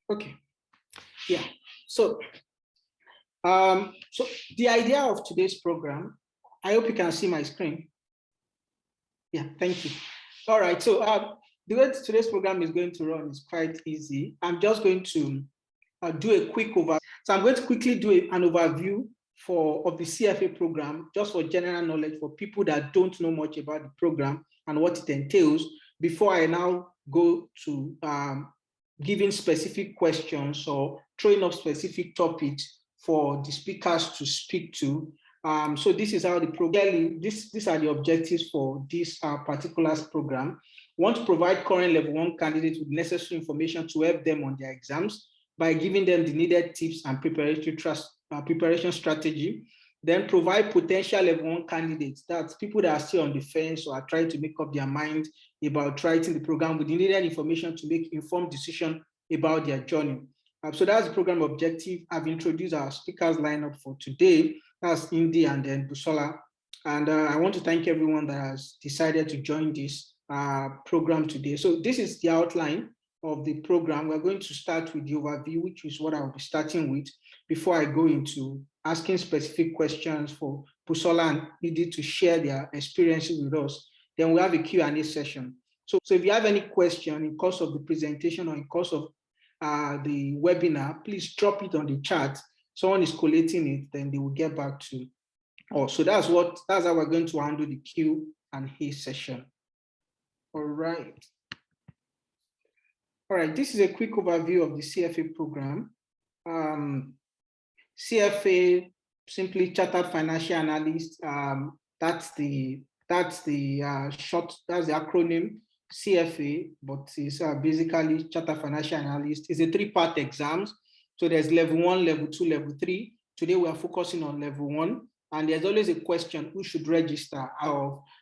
Okay. Yeah. So the idea of today's program, I hope you can see my screen. Yeah, thank you. All right. So the way today's program is going to run is quite easy. I'm just going to do a quick overview. So I'm going to quickly do an overview of the CFA program, just for general knowledge for people that don't know much about the program and what it entails, before I now go to giving specific questions or throwing up specific topics for the speakers to speak to. So this is how the program, these are the objectives for this particular program. We want to provide current level 1 candidates with necessary information to help them on their exams by giving them the needed tips and preparation strategy. Then provide potential level 1 candidates, that's people that are still on the fence or are trying to make up their mind about writing the program with the needed information to make informed decision about their journey. So that's the program objective. I've introduced our speakers lineup for today. That's Indy and then Busola. And I want to thank everyone that has decided to join this program today. So this is the outline of the program. We're going to start with the overview, which is what I'll be starting with before I go into asking specific questions for Busola and Indy to share their experiences with us. Then we have a Q&A session. So if you have any question in course of the presentation or in course of the webinar, please drop it on the chat. Someone is collating it, then they will get back to us. So that's how we're going to handle the Q&A session. All right. All right, this is a quick overview of the CFA program. CFA, simply Chartered Financial Analyst. That's the acronym CFA, but it's basically Chartered Financial Analyst. It's a 3-part exam. So there's level 1, level 2, level 3. Today we are focusing on level 1. And there's always a question, who should register?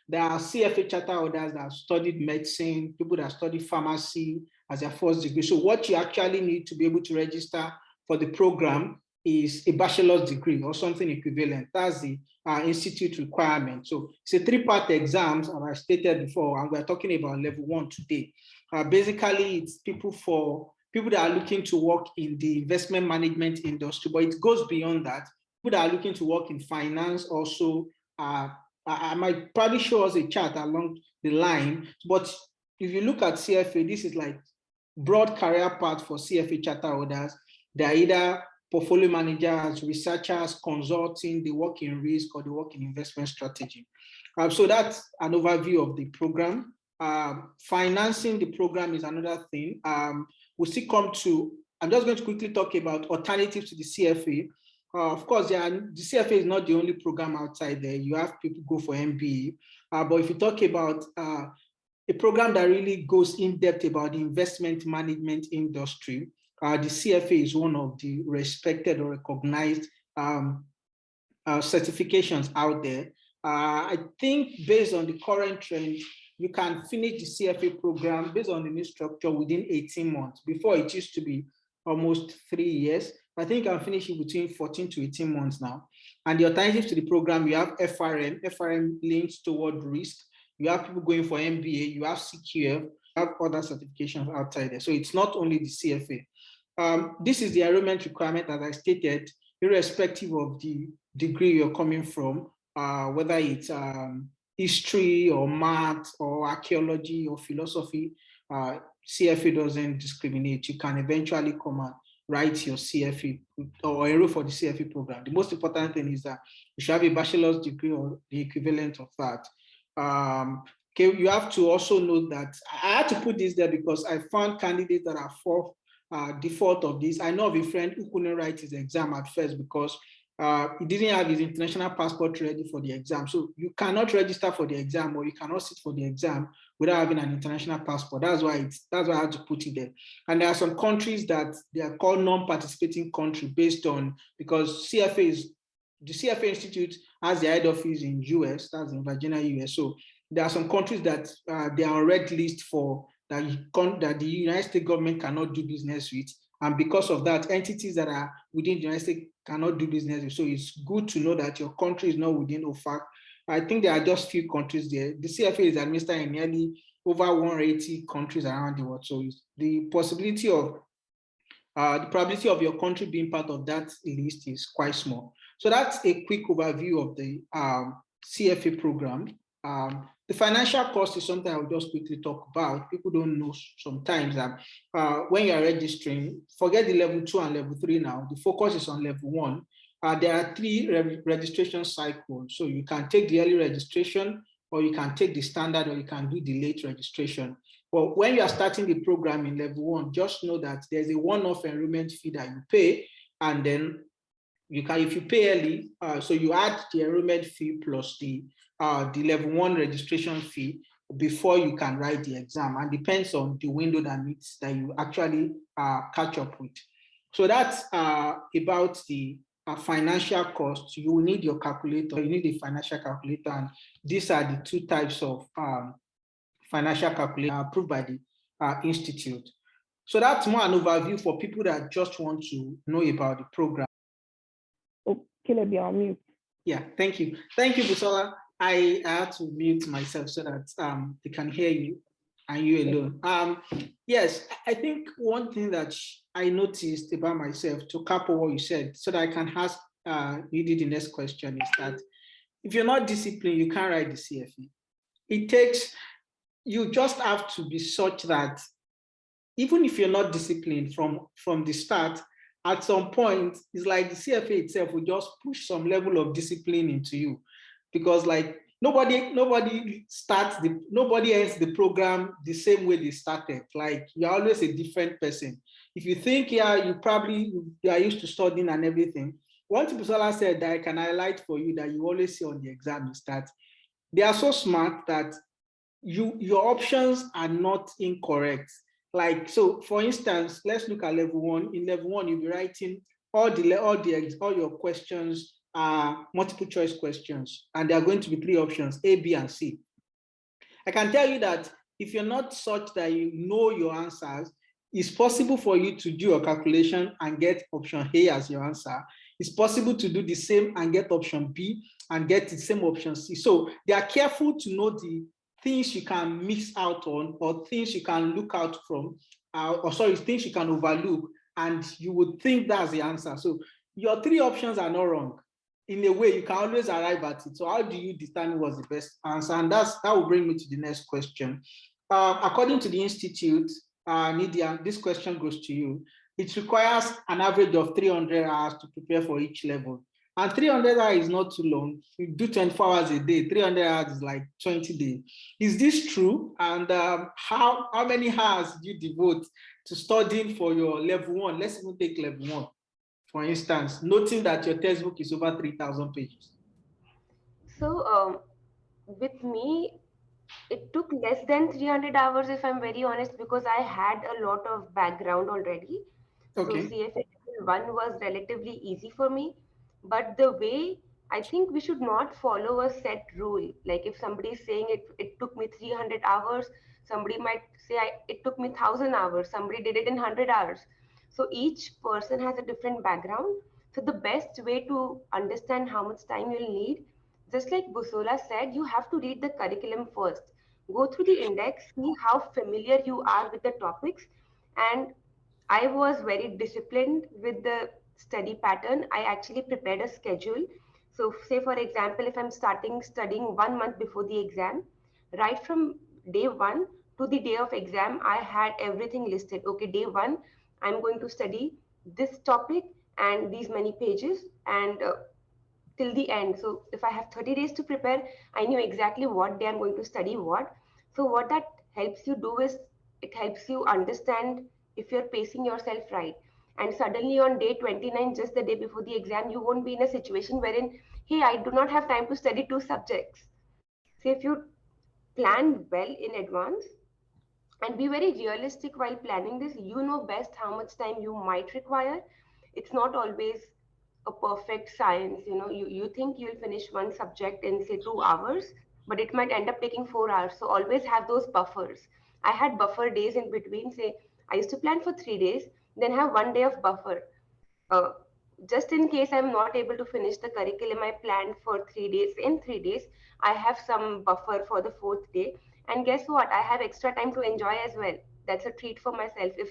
There are CFA charter holders that have studied medicine, people that study pharmacy as their first degree. So what you actually need to be able to register for the program is a bachelor's degree or something equivalent. That's the institute requirement. So it's a 3-part exam, as I stated before, and we're talking about level 1 today. Basically, it's people that are looking to work in the investment management industry, but it goes beyond that. People that are looking to work in finance also. I might probably show us a chart along the line, but if you look at CFA, this is like broad career path for CFA charter holders. They're either portfolio managers, researchers, consulting, they work in risk, or they work in investment strategy. So that's an overview of the program. Financing the program is another thing. We'll still come to, I'm just going to quickly talk about alternatives to the CFA. Of course, the CFA is not the only program outside there. You have people go for MBA. But if you talk about a program that really goes in depth about the investment management industry, the CFA is one of the respected or recognized certifications out there. I think based on the current trend, you can finish the CFA program based on the new structure within 18 months. Before, it used to be almost 3 years. I think I'm finishing between 14 to 18 months now. And the alternatives to the program, you have FRM. FRM leans toward risk. You have people going for MBA. You have CQF. You have other certifications outside there. So it's not only the CFA. This is the enrollment requirement, as I stated, irrespective of the degree you're coming from, whether it's history or math or archaeology or philosophy. CFA doesn't discriminate. You can eventually come and write your CFA or enroll for the CFA program. The most important thing is that you should have a bachelor's degree or the equivalent of that. Okay, you have to also note that I had to put this there because I found candidates that are for default of this. I know of a friend who couldn't write his exam at first because he didn't have his international passport ready for the exam. So you cannot register for the exam or you cannot sit for the exam without having an international passport. That's why I had to put it there. And there are some countries that they are called non-participating country based on, because the CFA Institute has the head office in US, that's in Virginia, US. So there are some countries that they are on red list for that the United States government cannot do business with. And because of that, entities that are within the United States cannot do business with. So it's good to know that your country is not within OFAC. I think there are just few countries there. The CFA is administered in nearly over 180 countries around the world. So the possibility of The probability of your country being part of that list is quite small. So that's a quick overview of the CFA program. The financial cost is something I'll just quickly talk about. People don't know sometimes that when you're registering, forget the level 2 and level 3 now, the focus is on level 1. There are 3 registration cycles. So you can take the early registration, or you can take the standard, or you can do the late registration. But when you are starting the program in level 1, just know that there's a one-off enrollment fee that you pay, and then you can, if you pay early, so you add the enrollment fee plus the level 1 registration fee before you can write the exam, and depends on the window that you actually catch up with. So that's about the financial cost. You will need your calculator, you need a financial calculator, and these are the 2 types of financial calculator approved by the institute. So that's more an overview for people that just want to know about the program. Okay, let me on mute. Yeah, thank you. Thank you, Busola. I had to mute myself so that they can hear you and you alone. Yes, I think one thing that I noticed about myself, to couple what you said, so that I can ask you the next question, is that if you're not disciplined, you can't write the CFA. It takes, you just have to be such that even if you're not disciplined from the start, at some point, it's like the CFA itself will just push some level of discipline into you, because like nobody ends the program the same way they started. Like you're always a different person. If you think, yeah, you are used to studying and everything. One thing Busola said that I can highlight for you that you always see on the exam is that they are so smart that your options are not incorrect. Like, so for instance, let's look at level 1. In level 1, you'll be writing all your questions are multiple choice questions, and there are going to be 3 options, A, B, and C. I can tell you that if you're not such that you know your answers, it's possible for you to do a calculation and get option A as your answer. It's possible to do the same and get option B and get the same option C. So they are careful to know the things you can miss out on, or things you can look out from, things you can overlook, and you would think that's the answer. So your 3 options are not wrong. In a way, you can always arrive at it. So how do you determine what's the best answer? And that will bring me to the next question. According to the Institute, Nidia, this question goes to you. It requires an average of 300 hours to prepare for each level. And 300 hours is not too long. You do 24 hours a day. 300 hours is like 20 days. Is this true? And how many hours do you devote to studying for your level 1? Let's even take level 1, for instance, noting that your textbook is over 3,000 pages. So with me, it took less than 300 hours, if I'm very honest, because I had a lot of background already. Okay. So CFA 1 was relatively easy for me. But the way, I think we should not follow a set rule. Like if somebody is saying it took me 300 hours, somebody might say it took me 1,000 hours, somebody did it in 100 hours. So each person has a different background. So the best way to understand how much time you'll need, just like Busola said, you have to read the curriculum first. Go through the index, see how familiar you are with the topics. And I was very disciplined with the study pattern. I actually prepared a schedule. So say for example, if I'm starting studying 1 month before the exam, right from day 1 to the day of exam, I had everything listed. Okay, day 1, I'm going to study this topic and these many pages, and till the end. So if I have 30 days to prepare, I knew exactly what day I'm going to study what. So what that helps you do is it helps you understand if you're pacing yourself right. And suddenly on day 29, just the day before the exam, you won't be in a situation wherein, hey, I do not have time to study 2 subjects. So if you plan well in advance and be very realistic while planning this, you know best how much time you might require. It's not always a perfect science. You think you'll finish one subject in say 2 hours, but it might end up taking 4 hours. So always have those buffers. I had buffer days in between. Say I used to plan for 3 days, then have 1 day of buffer. uh, just in case I'm not able to finish the curriculum I planned for 3 days, in 3 days I have some buffer for the 4th day. And guess what, I have extra time to enjoy as well. That's a treat for myself. If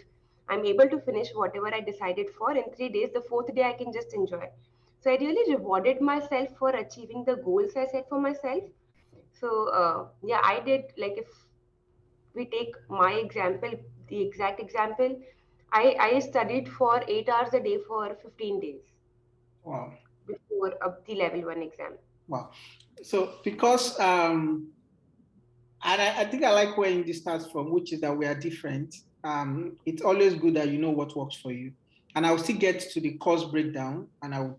I'm able to finish whatever I decided for in 3 days. The fourth day I can just enjoy. So I really rewarded myself for achieving the goals I set for myself. So yeah, I did, like, if we take my example, the exact example, I studied for 8 hours a day for 15 days Wow. before the level one exam. Wow. So because and I think I like where this starts from, which is that we are different. It's always good that you know what works for you. And I'll still get to the course breakdown, and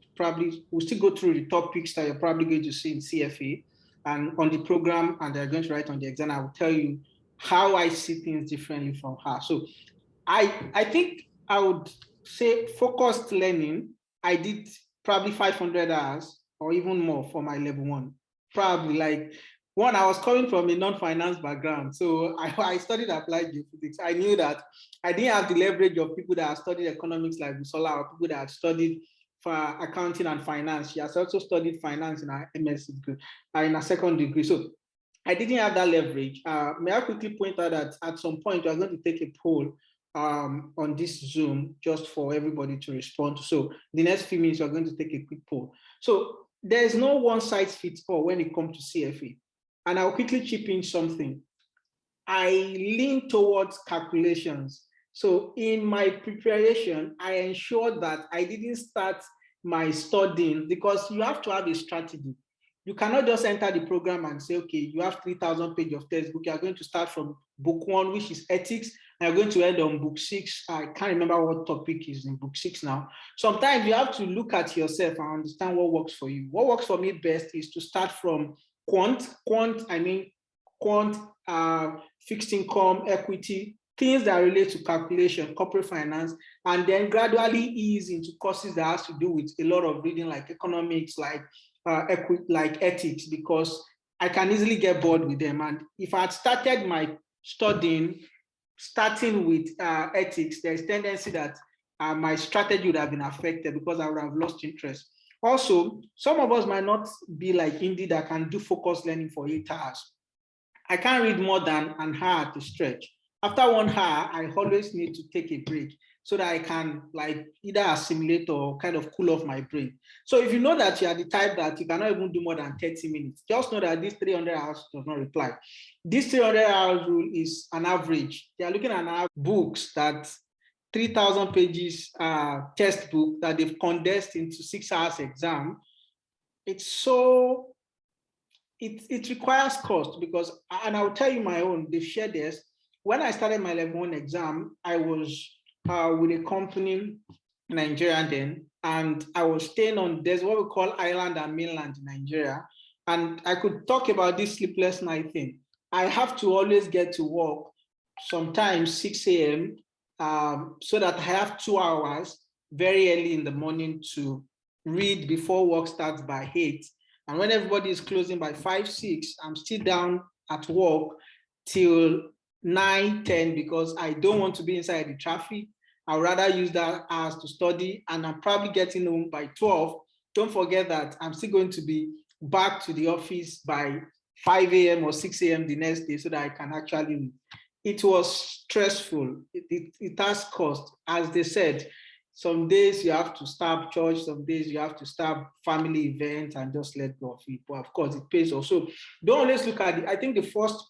we'll still go through the topics that you're probably going to see in CFA and on the program, and they're going to write on the exam. I will tell you how I see things differently from her. So I think I would say focused learning. I did probably 500 hours or even more for my level one. Probably like one, I was coming from a non-finance background. So I studied applied geophysics. I knew that I didn't have the leverage of people that had studied economics like Busola, or people that had studied for accounting and finance. She has also studied finance in her MS degree, in her second degree. So I didn't have that leverage. May I quickly point out that at some point, we're going to take a poll on this Zoom just for everybody to respond to. So the next few minutes, we're going to take a quick poll. So there's no one size fits all when it comes to CFA. And I'll quickly chip in something. I lean towards calculations. So in my preparation, I ensured that I didn't start my studying, because you have to have a strategy. You cannot just enter the program and say, okay, you have 3,000 pages of textbook. You are going to start from book one, which is ethics, and you're going to end on book six. I can't remember what topic is in book six now. Sometimes you have to look at yourself and understand what works for you. What works for me best is to start from quant, fixed income, equity, things that relate to calculation, corporate finance, and then gradually ease into courses that has to do with a lot of reading, like economics, like ethics, because I can easily get bored with them. And if I had started my studying, starting with ethics, there's tendency that my strategy would have been affected because I would have lost interest. Also, some of us might not be like Indy that can do focused learning for 8 hours. I can't read more than an hour to stretch. After 1 hour, I always need to take a break so that I can like either assimilate or kind of cool off my brain. So if you know that you are the type that you cannot even do more than 30 minutes, just know that this 300 hours does not apply. This 300 hours rule is an average. They are looking at books that 3,000 pages textbook that they've condensed into 6 hours exam. It's so it requires cost, because, and I'll tell you my own, they've shared this. When I started my level one exam, I was with a company in Nigeria then, and I was staying on, there's what we call island and mainland in Nigeria. And I could talk about this sleepless night thing. I have to always get to work sometimes 6 a.m. So that I have 2 hours very early in the morning to read before work starts by 8. And when everybody is closing by 5, 6, I'm still down at work till 9, 10, because I don't want to be inside the traffic. I'd rather use that hours to study, and I'm probably getting home by 12. Don't forget that I'm still going to be back to the office by 5 a.m. or 6 a.m. the next day so that I can actually read. It was stressful. It has cost. As they said, some days you have to start church, some days you have to start family events and just let go of it. But of course, it pays also. Don't always look at it. I think the first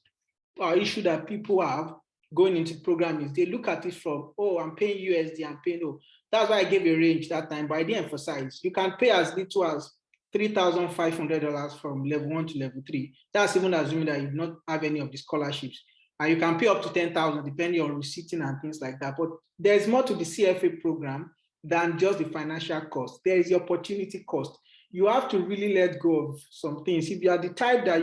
issue that people have going into the program is they look at it from, oh, I'm paying USD, I'm paying, oh. That's why I gave a range that time, but I didn't emphasize. You can pay as little as $3,500 from level 1 to level 3. That's even assuming that you do not have any of the scholarships. And you can pay up to 10,000 depending on receipting and things like that. But there's more to the CFA program than just the financial cost. There is the opportunity cost. You have to really let go of some things. If you are the type that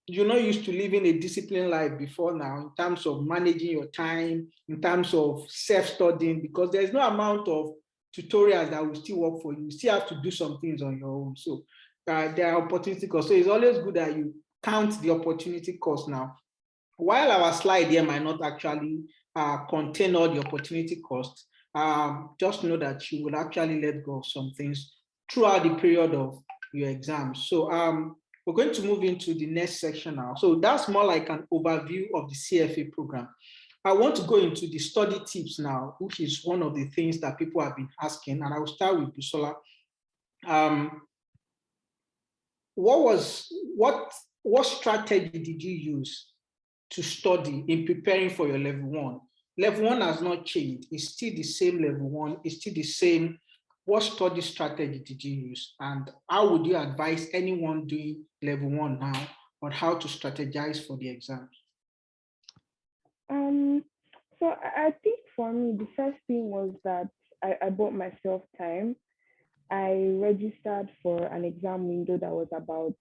you're not used to living a disciplined life before now, in terms of managing your time, in terms of self-studying, because there's no amount of tutorials that will still work for you. You still have to do some things on your own. So there are opportunity costs. So it's always good that you count the opportunity cost now. While our slide here might not actually contain all the opportunity costs, just know that you will actually let go of some things throughout the period of your exams. So we're going to move into the next section now. So that's more like an overview of the CFA program. I want to go into the study tips now, which is one of the things that people have been asking, and I will start with Busola. What strategy did you use to study in preparing for your level one? Level one has not changed. It's still the same level one. It's still the same. What study strategy did you use? And how would you advise anyone doing level one now on how to strategize for the exams? So I think for me, the first thing was that I bought myself time. I registered for an exam window that was about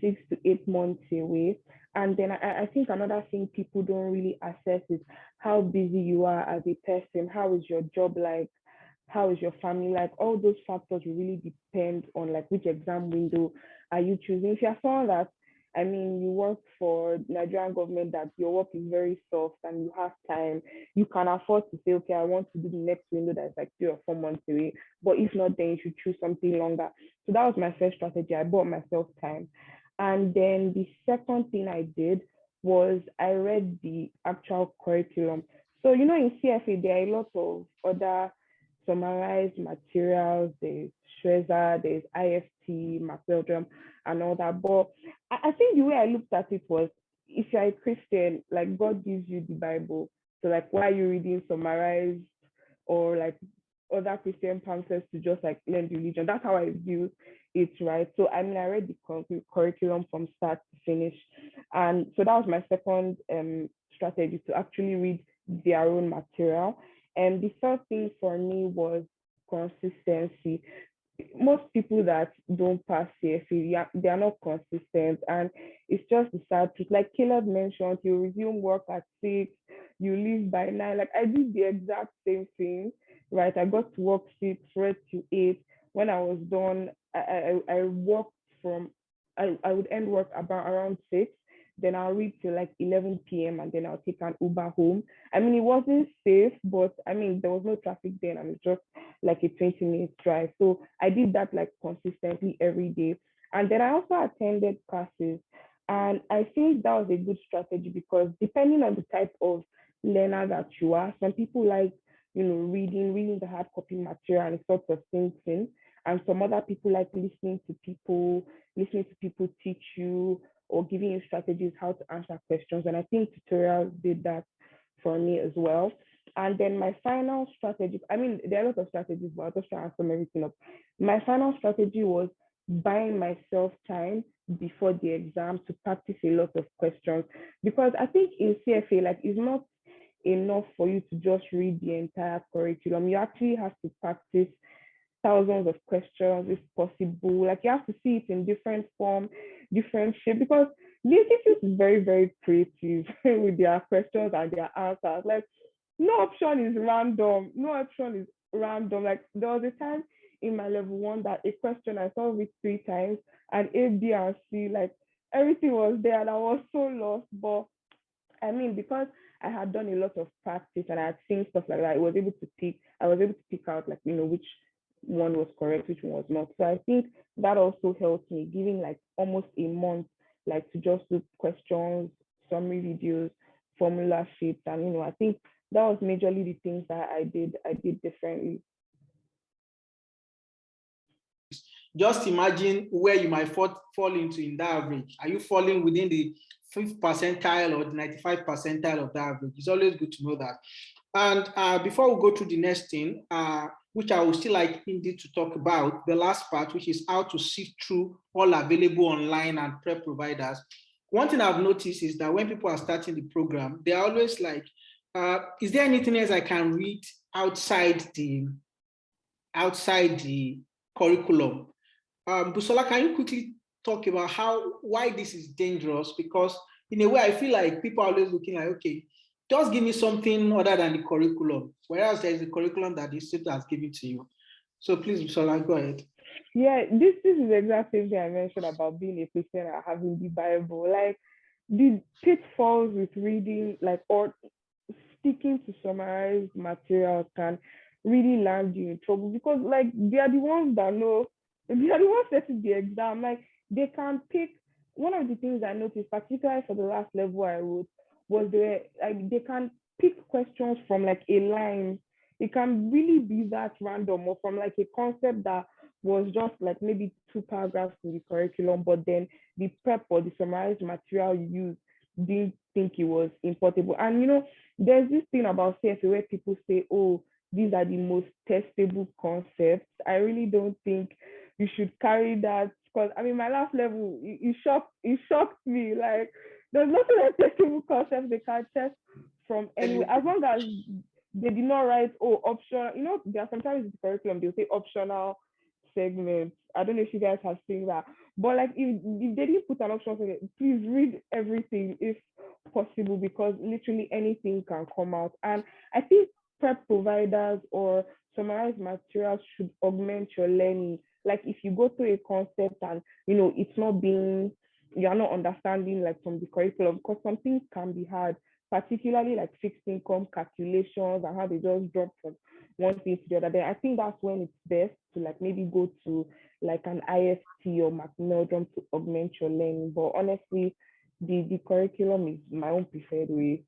6 to 8 months away. And then I think another thing people don't really assess is how busy you are as a person. How is your job like? How is your family like? All those factors will really depend on like which exam window are you choosing. If you're someone that, I mean, you work for Nigerian government, that your work is very soft and you have time, you can afford to say, okay, I want to do the next window that's like 3 or 4 months away. But if not, then you should choose something longer. So that was my first strategy. I bought myself time. And then the second thing I did was I read the actual curriculum. So, you know, in CFA, there are a lot of other summarized materials. There's Shweza, there's IFT, McWeldrum, and all that. But I think the way I looked at it was, if you're a Christian, like God gives you the Bible. So like, why are you reading summarized or like other Christian pamphlets to just like learn religion? That's how I view it, right? So I mean, I read the curriculum from start to finish, and so that was my second strategy, to actually read their own material. And the first thing for me was consistency. Most people that don't pass CFA, they are not consistent, and it's just the sad truth. Like Caleb mentioned, you resume work at 6, you leave by 9. Like I did the exact same thing, right? I got to work 6, read to 8. When I was done, I worked from, I would end work about around 6. Then I'll read till like 11 p.m. and then I'll take an Uber home. I mean, it wasn't safe, but I mean, there was no traffic then, and it's just like a 20-minute drive. So I did that like consistently every day. And then I also attended classes. And I think that was a good strategy, because depending on the type of learner that you are, some people like, you know, reading the hard copy material and it sort of sinks in. And some other people like listening to people teach you, or giving you strategies how to answer questions. And I think tutorials did that for me as well. And then my final strategy, I mean, there are a lot of strategies, but I'll just try to sum everything up. My final strategy was buying myself time before the exam to practice a lot of questions. Because I think in CFA, like, it's not enough for you to just read the entire curriculum. You actually have to practice thousands of questions if possible. Like, you have to see it in different form, different shape, because the institute is very, very creative with their questions and their answers. Like, no option is random. No option is random. Like, there was a time in my level one that a question I solved it 3 times, and A, B, and C, like, everything was there, and I was so lost. But I mean, because I had done a lot of practice and I had seen stuff like that, I was able to pick out, like, you know, which one was correct, which one was not. So I think that also helped me, giving like almost a month, like, to just do questions, summary videos, formula sheets. And, you know, I think that was majorly the things that I did differently. Just imagine where you might fall into in that average. Are you falling within the 5th percentile or the 95th percentile of the average? It's always good to know that. And before we go to the next thing, which I would still like Indy to talk about, the last part, which is how to sift through all available online and prep providers. One thing I've noticed is that when people are starting the program, they're always like, is there anything else I can read outside the curriculum? Busola, can you quickly talk about why this is dangerous? Because in a way, I feel like people are always looking like, okay, just give me something other than the curriculum, whereas there is a curriculum that the institute has given to you. So please, Busola, go ahead. Yeah, this is the exact same thing I mentioned about being a Christian and having the Bible. Like, the pitfalls with reading, like, or sticking to summarized material can really land you in trouble, because, like, they are the ones that know, they are the ones setting the exam. Like, they can pick. One of the things I noticed, particularly for the last level I wrote, was like, they can pick questions from like a line. It can really be that random, or from like a concept that was just like maybe 2 paragraphs in the curriculum, but then the prep or the summarized material you used didn't think it was importable. And there's this thing about CFA where people say, oh, these are the most testable concepts. I really don't think you should carry that, because I mean my last level, it shocked me. Like, there's nothing like testable concepts they can test from anywhere, as long as they did not write, oh, optional. There are sometimes in the curriculum they'll say optional segments. I don't know if you guys have seen that. But like, if they didn't put an optional segment, please read everything if possible, because literally anything can come out. And I think prep providers or summarized materials should augment your learning. Like, if you go through a concept and it's not being, you're not understanding like from the curriculum, because some things can be hard, particularly like fixed income calculations and how they just drop from one thing to the other. Then I think that's when it's best to like maybe go to like an IST or Macmillan to augment your learning. But honestly, the curriculum is my own preferred way.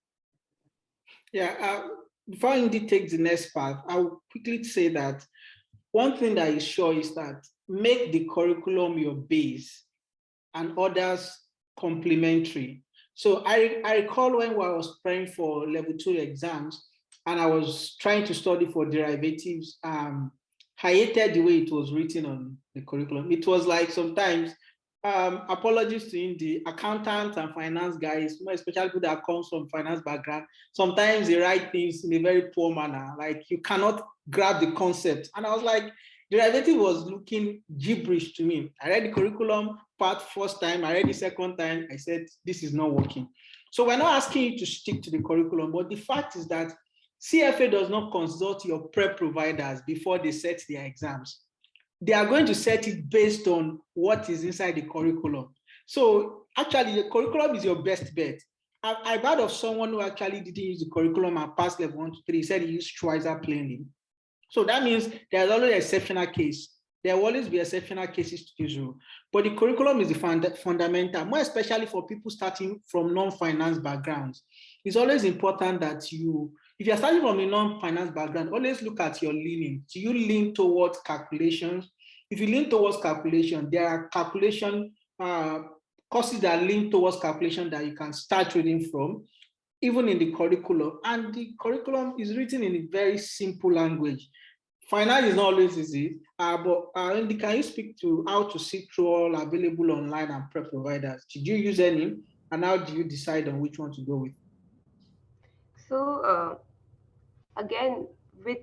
Yeah, before Indy takes the next part, I will quickly say that one thing that is sure is that make the curriculum your base and others complementary. So I recall when I was preparing for level 2 exams and I was trying to study for derivatives, I hated the way it was written on the curriculum. It was like sometimes, apologies to Indy, accountants and finance guys, more especially people that comes from finance background, sometimes they write things in a very poor manner, like you cannot grab the concept. And I was like, derivative was looking gibberish to me. I read the curriculum part first time, I read the second time, I said, this is not working. So we're not asking you to stick to the curriculum, but the fact is that CFA does not consult your prep providers before they set their exams. They are going to set it based on what is inside the curriculum. So actually, the curriculum is your best bet. I've heard of someone who actually didn't use the curriculum and passed level 1 to 3. He said he used Schweizer plainly. So that means there's always an exceptional case. There will always be exceptional cases to this rule. But the curriculum is the fundamental, more especially for people starting from non-finance backgrounds. It's always important that if you're starting from a non-finance background, always look at your leaning. Do you lean towards calculations? If you lean towards calculation, there are calculation courses that lean towards calculation that you can start reading from, even in the curriculum. And the curriculum is written in a very simple language. Finance is not always easy, but Andy, can you speak to how to see through all available online and prep providers? Did you use any, and how do you decide on which one to go with? So again, with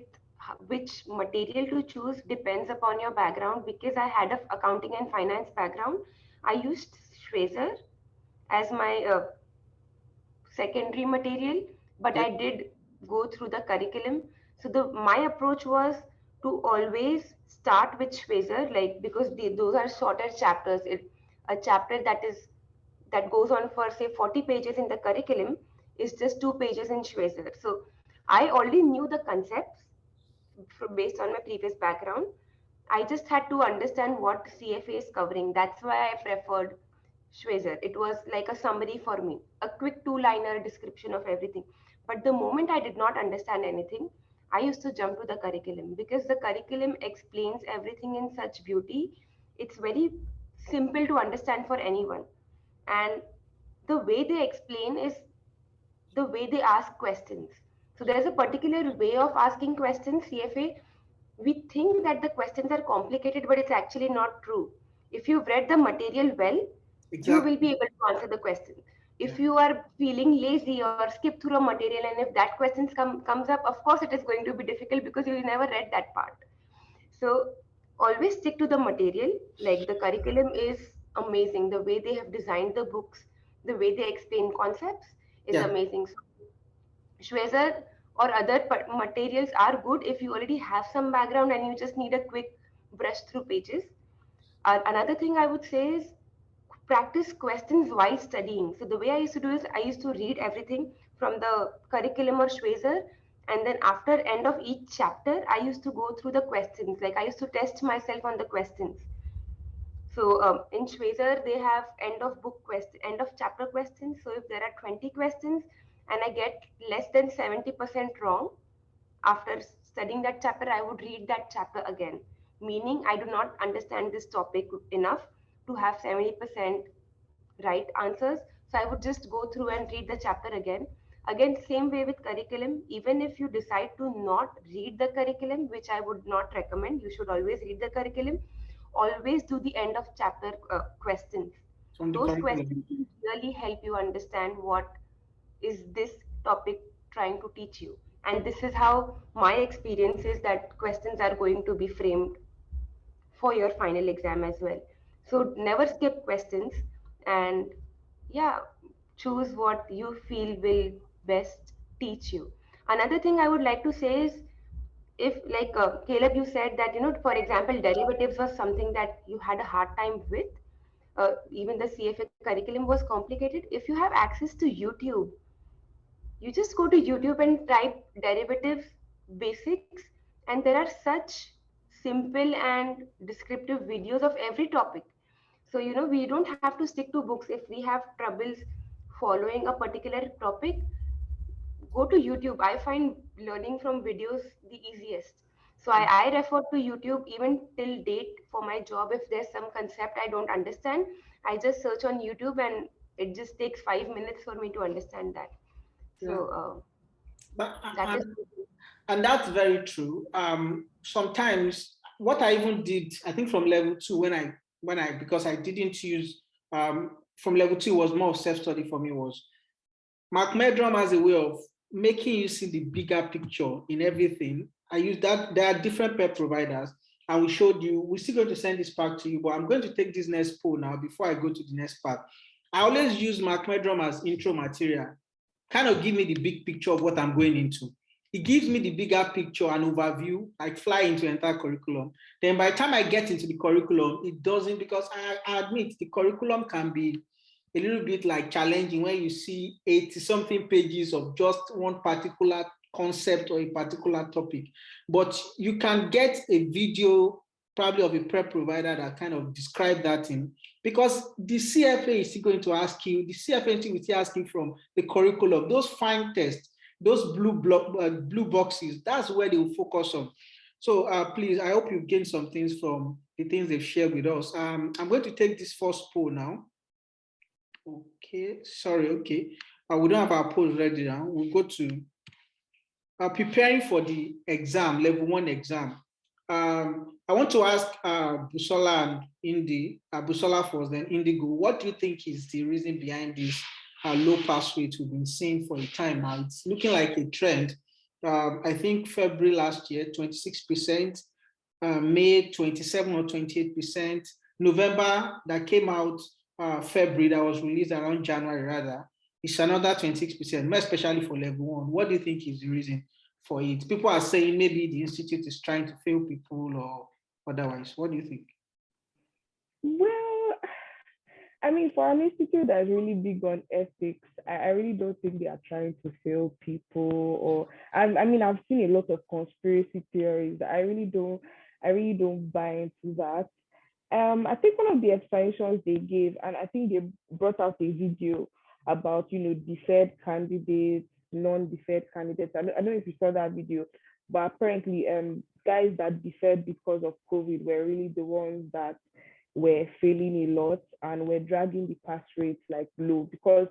which material to choose depends upon your background. Because I had an accounting and finance background, I used Schweizer as my secondary material, but I did go through the curriculum. So my approach was to always start with Schweizer, like, because those are shorter chapters. A chapter that goes on for say 40 pages in the curriculum is just 2 pages in Schweizer. So I already knew the concepts based on my previous background. I just had to understand what CFA is covering. That's why I preferred Schweizer. It was like a summary for me, a quick 2-liner description of everything. But the moment I did not understand anything, I used to jump to the curriculum, because the curriculum explains everything in such beauty. It's very simple to understand for anyone. And the way they explain is the way they ask questions. So there's a particular way of asking questions. CFA, we think that the questions are complicated, but it's actually not true. If you've read the material well, you will be able to answer the question. If you are feeling lazy or skip through a material, and if that question comes up, of course it is going to be difficult because you never read that part. So always stick to the material. Like, the curriculum is amazing. The way they have designed the books, the way they explain concepts is amazing. So Schweizer or other materials are good if you already have some background and you just need a quick brush through pages. Another thing I would say is practice questions while studying. So the way I used to do is I used to read everything from the curriculum or Schweizer, and then after end of each chapter, I used to go through the questions. Like, I used to test myself on the questions. So in Schweizer, they have end of chapter questions. So if there are 20 questions and I get less than 70% wrong, after studying that chapter, I would read that chapter again, meaning I do not understand this topic enough to have 70% right answers. So I would just go through and read the chapter again. Again, same way with curriculum. Even if you decide to not read the curriculum, which I would not recommend, you should always read the curriculum. Always do the end of chapter questions. From the Those questions curriculum. will really help you understand what is this topic trying to teach you. And this is how my experience is, that questions are going to be framed for your final exam as well. So never skip questions, and yeah, choose what you feel will best teach you. Another thing I would like to say is, if like Caleb, you said that, for example, derivatives was something that you had a hard time with. Even the CFA curriculum was complicated. If you have access to YouTube, you just go to YouTube and type derivatives basics, and there are such simple and descriptive videos of every topic. So, we don't have to stick to books. If we have troubles following a particular topic, go to YouTube. I find learning from videos the easiest. So I refer to YouTube even till date for my job. If there's some concept I don't understand, I just search on YouTube, and it just takes 5 minutes for me to understand that. So Yeah. But that is. and that's very true. Sometimes what I even did, I think from level two, when I because I didn't use from level two was more self-study for me, was Mark Medrum has a way of making you see the bigger picture in everything. I use that. There are different pair providers, and we showed you. We're still going to send this back to you, but I'm going to take this next poll now before I go to the next part. I always use Mark Medrum as intro material, kind of give me the big picture of what I'm going into. It gives me the bigger picture and overview, like fly into entire curriculum. Then by the time I get into the curriculum, it doesn't, because I admit the curriculum can be a little bit like challenging when you see 80 something pages of just one particular concept or a particular topic. But you can get a video probably of a prep provider that kind of describe that in, because the CFA is still going to ask you, the CFA is still asking from the curriculum, those fine tests, those blue boxes, that's where they will focus on. So please, I hope you gained some things from the things they've shared with us. I'm going to take this first poll now. Okay, sorry, okay. We don't have our polls ready now. We'll go to preparing for the exam, level one exam. I want to ask Busola and Indy, Busola first, then Indigo, what do you think is the reason behind this low pass rate we've been seeing for a time now? It's looking like a trend. I think February last year, 26%, May, 27 or 28%, November, that came out February, that was released around January rather, it's another 26%, more especially for level one. What do you think is the reason for it? People are saying maybe the institute is trying to fail people or otherwise. What do you think? Well, I mean, for an institute that's really big on ethics, I really don't think they are trying to fail people. Or I mean, I've seen a lot of conspiracy theories. I really don't buy into that. I think one of the explanations they gave, and I think they brought out a video about, deferred candidates, non-deferred candidates. I don't know if you saw that video, but apparently, guys that deferred because of COVID were really the ones that were failing a lot and were dragging the pass rates like low, because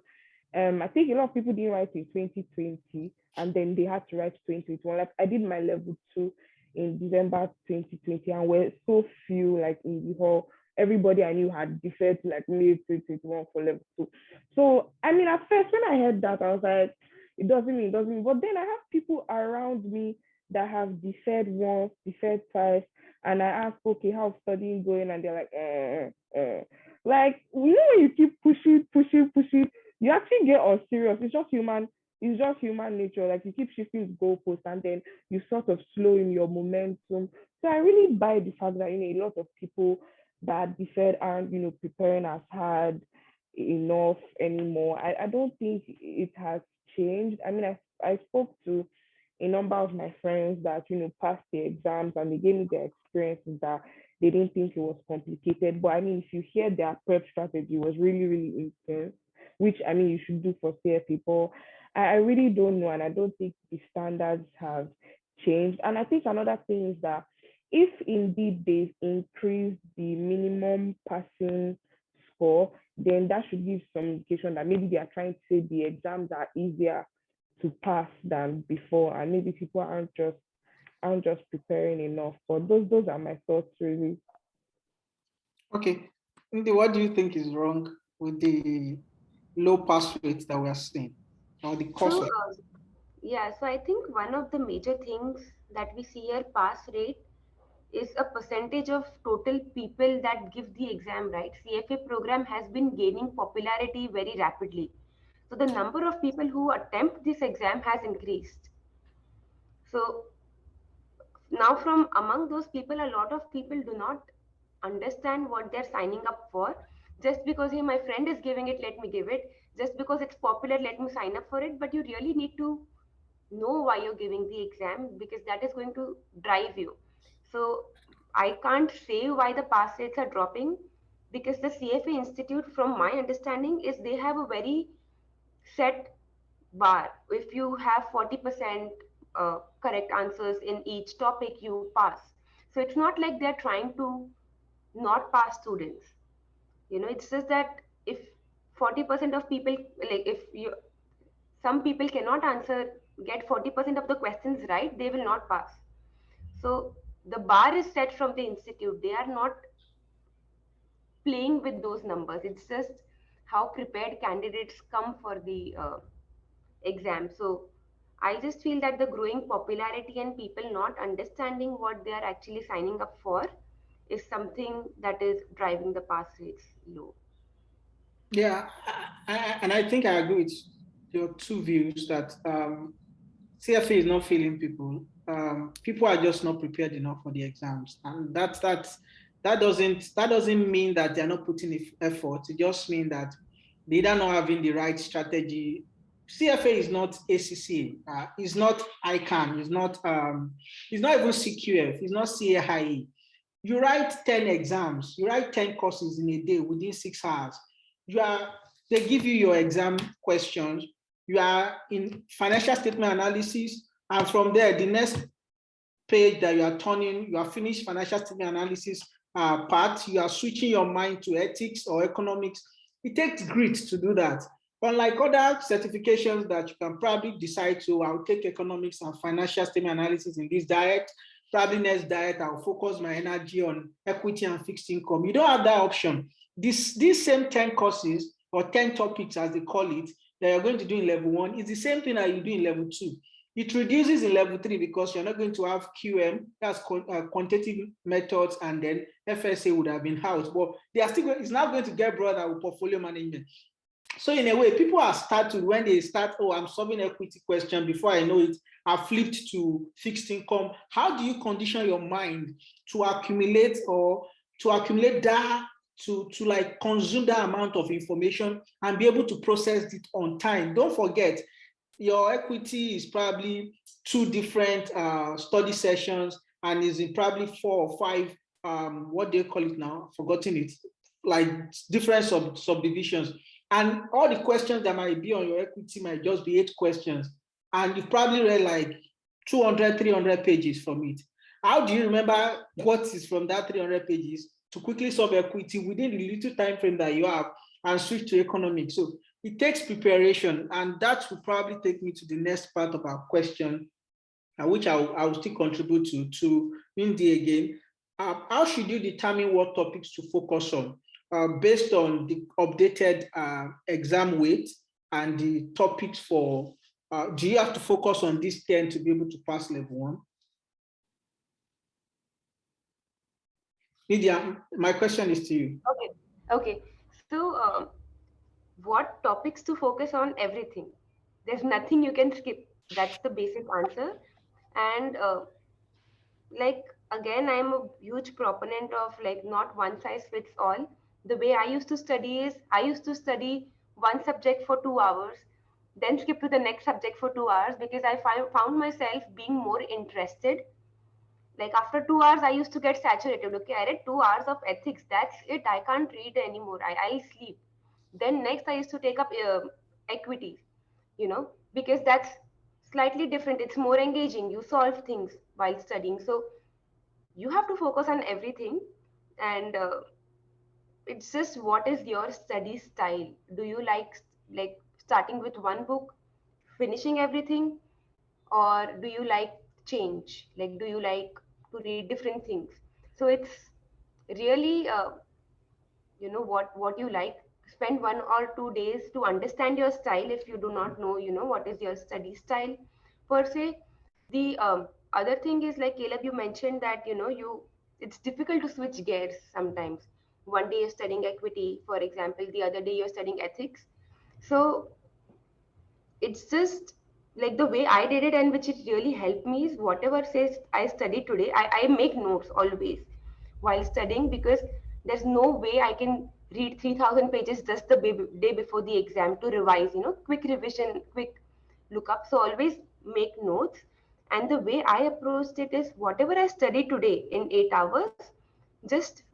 I think a lot of people didn't write in 2020 and then they had to write 2021. Like I did my level two in December 2020 and we're so few like in the hall. Everybody I knew had deferred to like May 2021 for level two. So I mean at first when I heard that I was like, it doesn't mean. But then I have people around me that have deferred once, deferred twice, and I ask, okay, how's studying going? And they're like, like, when you keep pushing, you actually get all serious. It's just human nature. Like you keep shifting the goalposts and then you sort of slow in your momentum. So I really buy the fact that, a lot of people that deferred aren't, preparing as hard enough anymore. I don't think it has changed. I mean, I spoke to a number of my friends that passed the exams and they gave me their experiences that they didn't think it was complicated. But I mean, if you hear their prep strategy was really, really intense, which I mean you should do for CFA people. I really don't know, and I don't think the standards have changed. And I think another thing is that if indeed they've increased the minimum passing score, then that should give some indication that maybe they are trying to say the exams are easier to pass than before, and maybe people aren't just preparing enough. But those are my thoughts really. Okay. Indy, what do you think is wrong with the low pass rate that we are seeing, or the cost So, of? yeah, so I think one of the major things that we see here, pass rate, is a percentage of total people that give the exam, right? CFA program has been gaining popularity very rapidly. So the number of people who attempt this exam has increased. So now from among those people, a lot of people do not understand what they're signing up for. Just because, hey, my friend is giving it, let me give it. Just because it's popular, let me sign up for it. But you really need to know why you're giving the exam, because that is going to drive you. So I can't say why the pass rates are dropping, because the CFA Institute, from my understanding, is they have a very set bar. If you have 40% correct answers in each topic, you pass. So it's not like they're trying to not pass students. It's just that if 40% of people, like if you some people cannot answer, get 40% of the questions right, they will not pass. So the bar is set from the institute. They are not playing with those numbers. It's just how prepared candidates come for the exam. So I just feel that the growing popularity and people not understanding what they are actually signing up for is something that is driving the pass rates low. Yeah, and I think I agree with your two views that CFA is not failing people. People are just not prepared enough for the exams, and that doesn't mean that they're not putting effort. It just means that they're not having the right strategy. CFA is not ACCA. It's not ICANN. It's not even CQF. It's not CAIE. You write 10 exams. You write 10 courses in a day within 6 hours. You are They give you your exam questions. You are in financial statement analysis, and from there, the next page that you are turning, you are finished financial statement analysis part. You are switching your mind to ethics or economics. It takes grit to do that. Unlike other certifications that you can probably decide to, I'll take economics and financial statement analysis in this diet. Probably next diet, I'll focus my energy on equity and fixed income. You don't have that option. These same 10 courses or 10 topics, as they call it, that you're going to do in level 1 is the same thing that you do in level 2. It reduces in level 3 because you're not going to have QM, that's quantitative methods, and then FSA would have been out. But they are still it's now going to get broader with portfolio management. So in a way, people are started when they start, oh, I'm solving equity question. Before I know it, I flipped to fixed income. How do you condition your mind to accumulate that, to like consume that amount of information and be able to process it on time? Don't forget, your equity is probably 2 different study sessions and is in probably 4 or 5, what do you call it now? I've forgotten it, like different subdivisions. And all the questions that might be on your equity might just be 8 questions. And you've probably read like 200, 300 pages from it. How do you remember what is from that 300 pages to quickly solve equity within the little time frame that you have and switch to economics? So it takes preparation, and that will probably take me to the next part of our question, which I will still contribute to Indy again. How should you determine what topics to focus on based on the updated exam weight and the topics for, do you have to focus on these 10 to be able to pass level 1? Lydia, my question is to you. Okay. So, what topics to focus on? Everything. There's nothing you can skip. That's the basic answer. And like again, I'm a huge proponent of like not one size fits all. The way I used to study is I used to study one subject for 2 hours, then skip to the next subject for 2 hours, because I found myself being more interested. Like after 2 hours, I used to get saturated. Okay, I read 2 hours of ethics. That's it. I can't read anymore. I'll sleep. Then next, I used to take up equities, because that's slightly different. It's more engaging. You solve things while studying. So you have to focus on everything. And it's just, what is your study style? Do you like starting with one book, finishing everything, or do you like change? Like, do you like to read different things? So it's really what you like. Spend 1 or 2 days to understand your style if you do not know what is your study style per se. The other thing is, like Caleb, you mentioned that you it's difficult to switch gears sometimes. One day you're studying equity, for example, the other day you're studying ethics. So it's just like the way I did it, and which it really helped me, is whatever says I study today, I make notes always while studying, because there's no way I can read 3,000 pages just the day before the exam to revise, quick revision, quick look up. So always make notes. And the way I approached it is, whatever I studied today in 8 hours, just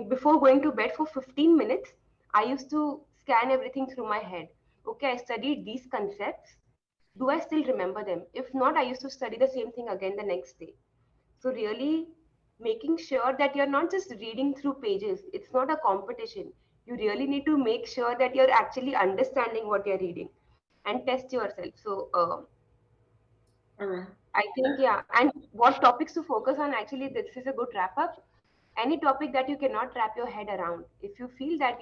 before going to bed for 15 minutes, I used to scan everything through my head. Okay, I studied these concepts. Do I still remember them? If not, I used to study the same thing again the next day. So really making sure that you're not just reading through pages. It's not a competition. You really need to make sure that you're actually understanding what you're reading and test yourself. So All right. I think, yeah. And what topics to focus on, actually, this is a good wrap up. Any topic that you cannot wrap your head around. If you feel that,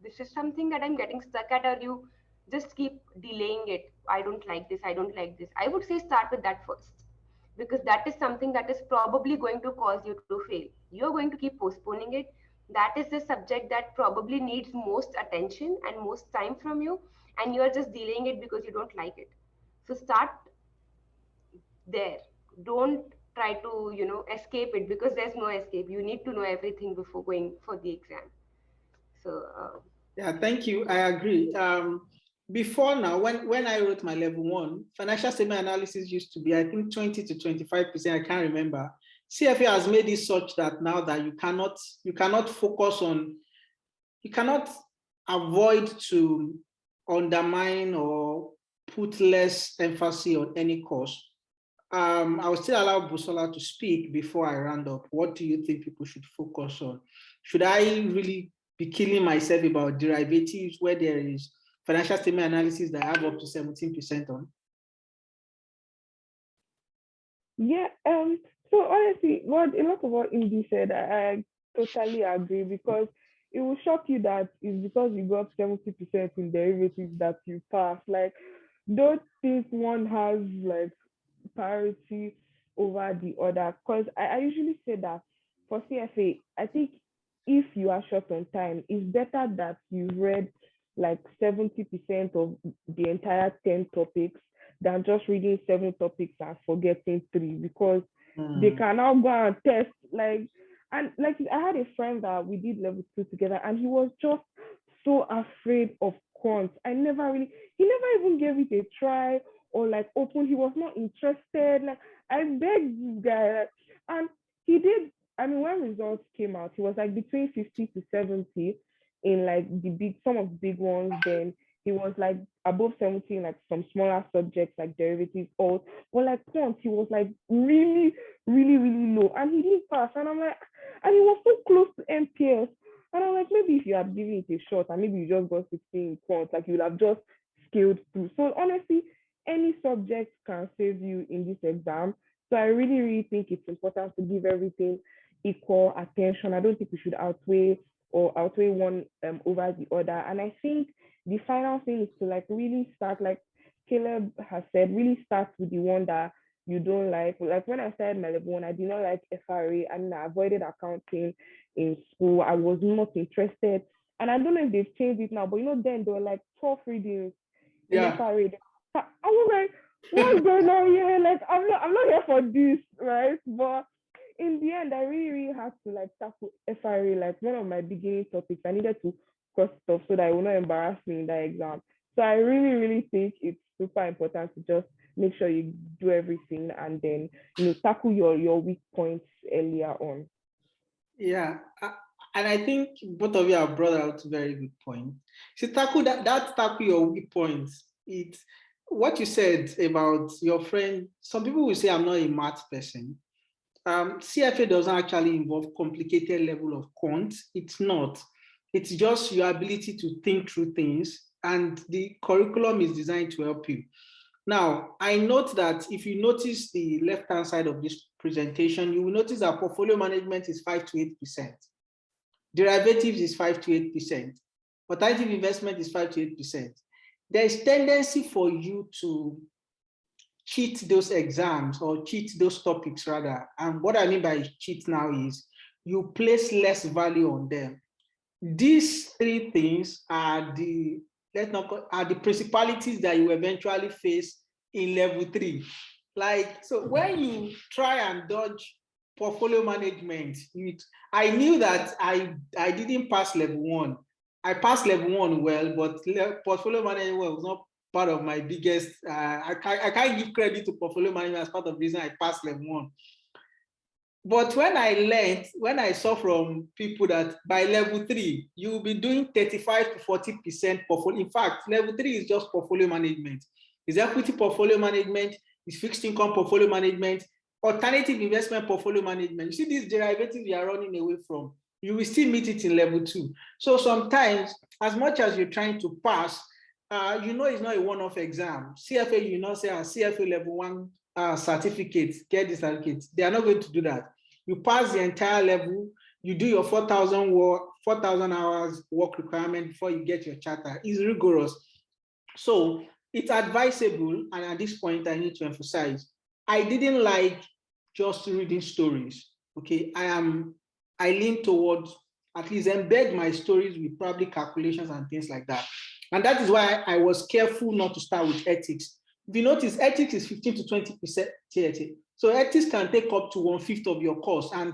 this is something that I'm getting stuck at, or you just keep delaying it. I don't like this. I don't like this. I would say start with that first, because that is something that is probably going to cause you to fail. You're going to keep postponing it. That is the subject that probably needs most attention and most time from you, and you're just delaying it because you don't like it. So start there. Don't try to escape it, because there's no escape. You need to know everything before going for the exam. So Yeah, thank you. I agree. Before now, when I wrote my level one, financial statement analysis used to be, I think, 20 to 25%. I can't remember. CFA has made it such that now that you cannot focus on, you cannot avoid to undermine or put less emphasis on any course. I will still allow Busola to speak before I round up. What do you think people should focus on? Should I really be killing myself about derivatives where there is financial statement analysis that I have up to 17% on? Yeah, so honestly, what a lot of what Indy said, I totally agree, because it will shock you that it's because you got 70% in derivatives that you pass. Like, don't think one has like priority over the other. Because I usually say that for CFA, I think if you are short on time, it's better that you read like 70% of the entire 10 topics than just reading 7 topics and forgetting 3, because they can now go and test and like I had a friend that we did level 2 together, and he was just so afraid of quants. He never even gave it a try or like open. He was not interested. Like, I begged this guy, and he did. I mean, when results came out, he was like between 50 to 70 in like some of the big ones. Then he was like above 70 in like some smaller subjects like derivatives, or like quant, he was like really, really, really low, and he didn't pass. And I'm like, and he was so close to MPS. And I'm like, maybe if you had given it a shot and maybe you just got 16 in quant, like you would have just scaled through. So honestly, any subject can save you in this exam. So I really, really think it's important to give everything equal attention. I don't think we should outweigh one over the other. And I think the final thing is to like really start, like Caleb has said, really start with the one that you don't like. Like when I started my level one, I did not like FRA, and I avoided accounting in school. I was not interested. And I don't know if they've changed it now, but then there were like 12 readings in FRA. I was like, what's going on here? Like, I'm not here for this, right? But in the end, I really, really had to like tackle FRA, like one of my beginning topics. I needed to cross it off so that it will not embarrass me in that exam. So I really, really think it's super important to just make sure you do everything, and then tackle your weak points earlier on. Yeah, and I think both of you have brought out very good points. So tackle your weak points. what you said about your friend, some people will say I'm not a math person. CFA doesn't actually involve complicated level of quant. It's not. It's just your ability to think through things, and the curriculum is designed to help you. Now, I note that if you notice the left-hand side of this presentation, you will notice that portfolio management is 5 to 8%. Derivatives is 5 to 8%. Alternative investment is 5 to 8%. There is tendency for you to cheat those exams or cheat those topics rather. And what I mean by cheat now is you place less value on them. These three things are the principalities that you eventually face in level 3. Like, so when you try and dodge portfolio management, I knew that I didn't pass level 1. I passed level 1 well, but portfolio management was not part of my biggest, I can't give credit to portfolio management as part of the reason I passed level 1. But when I saw from people that by level 3, you will be doing 35 to 40% portfolio. In fact, level 3 is just portfolio management. It's equity portfolio management, it's fixed income portfolio management, alternative investment portfolio management. You see these derivatives you are running away from, you will still meet it in level 2. So sometimes, as much as you're trying to pass, it's not a one-off exam. CFA, you know, say a CFA level 1 certificate, get the certificate. They are not going to do that. You pass the entire level, you do your 4,000 hours work requirement before you get your charter. It's rigorous. So it's advisable, and at this point, I need to emphasize, I didn't like just reading stories. Okay, I lean towards at least embed my stories with probably calculations and things like that. And that is why I was careful not to start with ethics. If you notice, ethics is 15 to 20% TAT. So ethics can take up to 1/5 of your course. And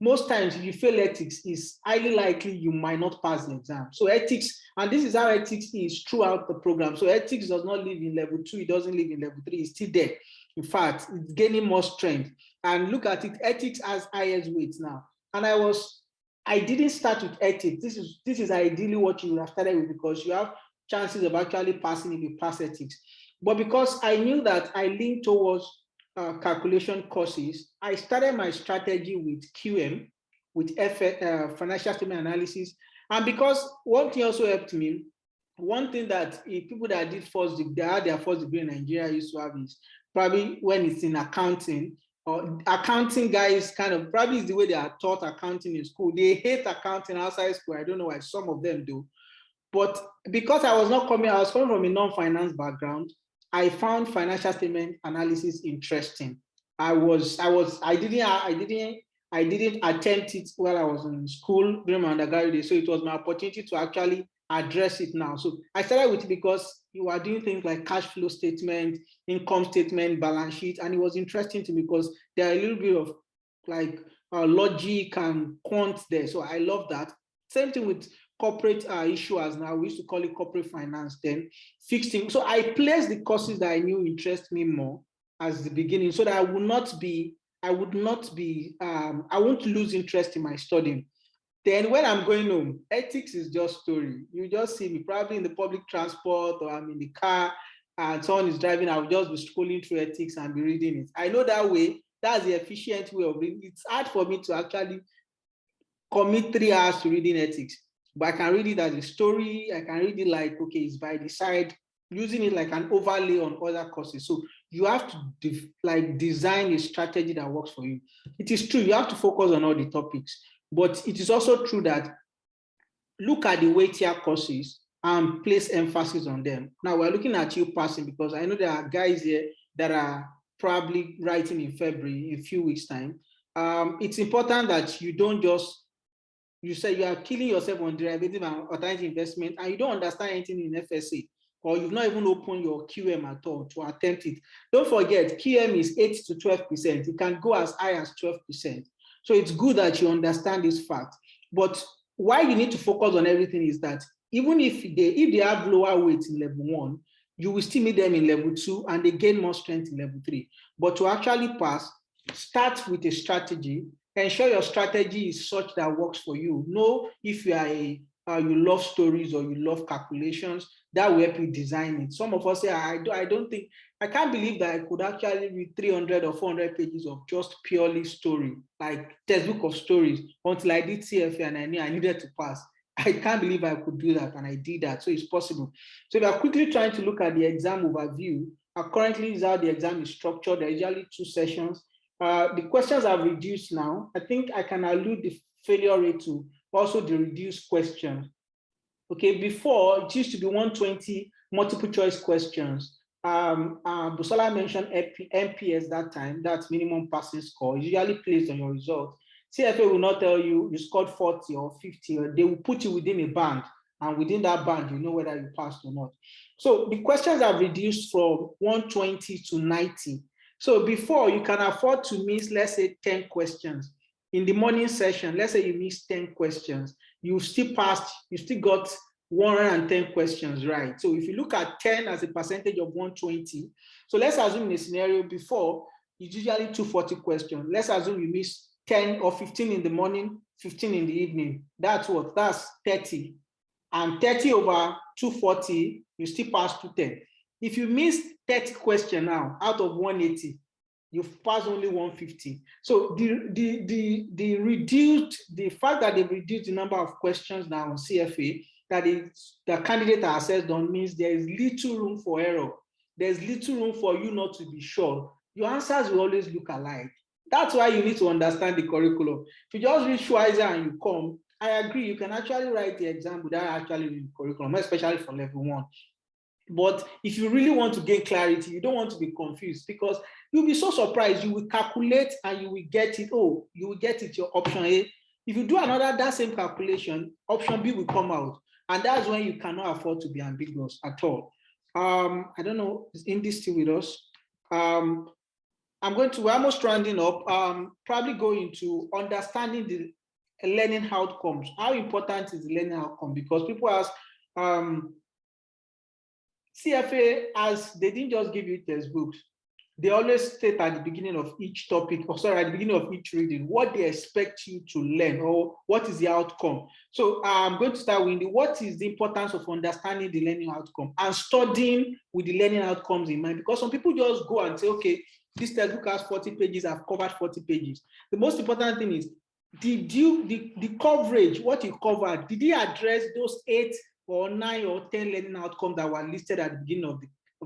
most times, if you fail ethics, it's highly likely you might not pass the exam. So ethics, and this is how ethics is throughout the program. So ethics does not live in level 2, it doesn't live in level 3, it's still there. In fact, it's gaining more strength. And look at it, ethics has highest weights now. And I didn't start with ethics. This is ideally what you would have started with, because you have chances of actually passing if you pass ethics. But because I knew that I leaned towards calculation courses, I started my strategy with QM, with financial statement analysis. And because one thing also helped me, one thing that people that did they had their first degree in Nigeria used to have is probably when it's in accounting, or accounting guys kind of probably is the way they are taught accounting in school. They hate accounting outside school. I don't know why, some of them do. But because I was coming from a non-finance background, I found financial statement analysis interesting. I didn't attempt it while I was in school during my undergraduate days, so it was my opportunity to actually address it now. So I started with it because you are doing things like cash flow statement, income statement, balance sheet, and it was interesting to me because there are a little bit of like logic and quant there. So I love that. Same thing with corporate issuers now. We used to call it corporate finance then, fixed income. So I placed the courses that I knew interest me more as the beginning, so that I won't lose interest in my studying. Then when I'm going home, ethics is just story. You just see me probably in the public transport, or I'm in the car and someone is driving, I'll just be scrolling through ethics and be reading it. I know that way, that's the efficient way of reading. It's hard for me to actually commit 3 hours to reading ethics, but I can read it as a story. I can read it like, okay, it's by the side, using it like an overlay on other courses. So you have to design a strategy that works for you. It is true, you have to focus on all the topics, but it is also true that look at the weightier courses and place emphasis on them. Now we're looking at you passing, because I know there are guys here that are probably writing in February, in a few weeks' time. It's important that you don't just, you say you are killing yourself on derivative and alternative investment, and you don't understand anything in FSA, or you've not even opened your QM at all to attempt it. Don't forget, QM is 8 to 12%. It can go as high as 12%. So it's good that you understand this fact. But why you need to focus on everything is that even if they have lower weights in level 1, you will still meet them in level 2, and they gain more strength in level 3. But to actually pass, start with a strategy. Ensure your strategy is such that works for you. Know if you are you love stories or you love calculations, that will help you design it. Some of us say, I can't believe that I could actually read 300 or 400 pages of just purely story, like textbook of stories, until I did CFA and I knew I needed to pass. I can't believe I could do that, and I did that, so it's possible. So if you're quickly trying to look at the exam overview, currently is how the exam is structured. There are usually 2 sessions. The questions are reduced now. I think I can allude the failure rate to also the reduced questions. Okay, before it used to be 120 multiple choice questions. Busola mentioned MPS that time, that's minimum passing score, usually placed on your result. CFA will not tell you scored 40 or 50, or they will put you within a band, and within that band, you know whether you passed or not. So the questions are reduced from 120 to 90. So before, you can afford to miss, let's say, 10 questions. In the morning session, let's say you missed 10 questions, you still passed, you still got 110 questions right. So if you look at 10 as a percentage of 120, so let's assume in a scenario before, it's usually 240 questions. Let's assume you miss 10 or 15 in the morning, 15 in the evening. That's what? That's 30. And 30 over 240, you still pass 210. If you miss 30 questions now out of 180, you've passed only 150. So the fact that they've reduced the number of questions now on CFA, that the candidate are assessed on, means there is little room for error. There's little room for you not to be sure. Your answers will always look alike. That's why you need to understand the curriculum. If you just read Schweizer and you come, I agree, you can actually write the exam without actually reading the curriculum, especially for level 1. But if you really want to gain clarity, you don't want to be confused, because you'll be so surprised. You will calculate and you will get it. Oh, you will get it, your option A. If you do that same calculation, option B will come out. And that's when you cannot afford to be ambiguous at all. I don't know, is Indy still with us? We're almost rounding up, probably go into understanding the learning outcomes. How important is the learning outcome? Because people ask, CFA, as they didn't just give you textbooks, they always state at the beginning of each topic, at the beginning of each reading, what they expect you to learn, or what is the outcome. So I'm going to start with what is the importance of understanding the learning outcome and studying with the learning outcomes in mind. Because some people just go and say, okay, this textbook has 40 pages, I've covered 40 pages. The most important thing is, the coverage, what you covered, did you address those 8 or 9 or 10 learning outcomes that were listed at the beginning of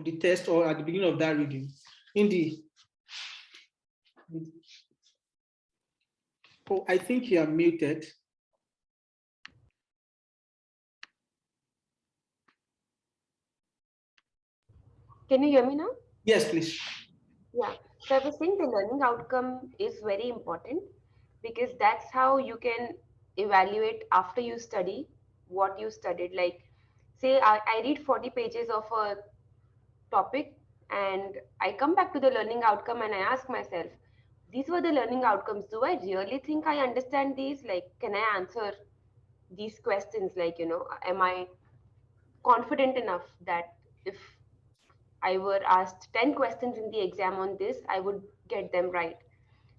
the test, or at the beginning of that reading? Oh, I think you are muted. Can you hear me now? Yes, please. Yeah. So I was saying the learning outcome is very important, because that's how you can evaluate after you study what you studied. Like, say I read 40 pages of a topic, and I come back to the learning outcome and I ask myself, these were the learning outcomes. Do I really think I understand these? Like, can I answer these questions? Like, am I confident enough that if I were asked 10 questions in the exam on this, I would get them right?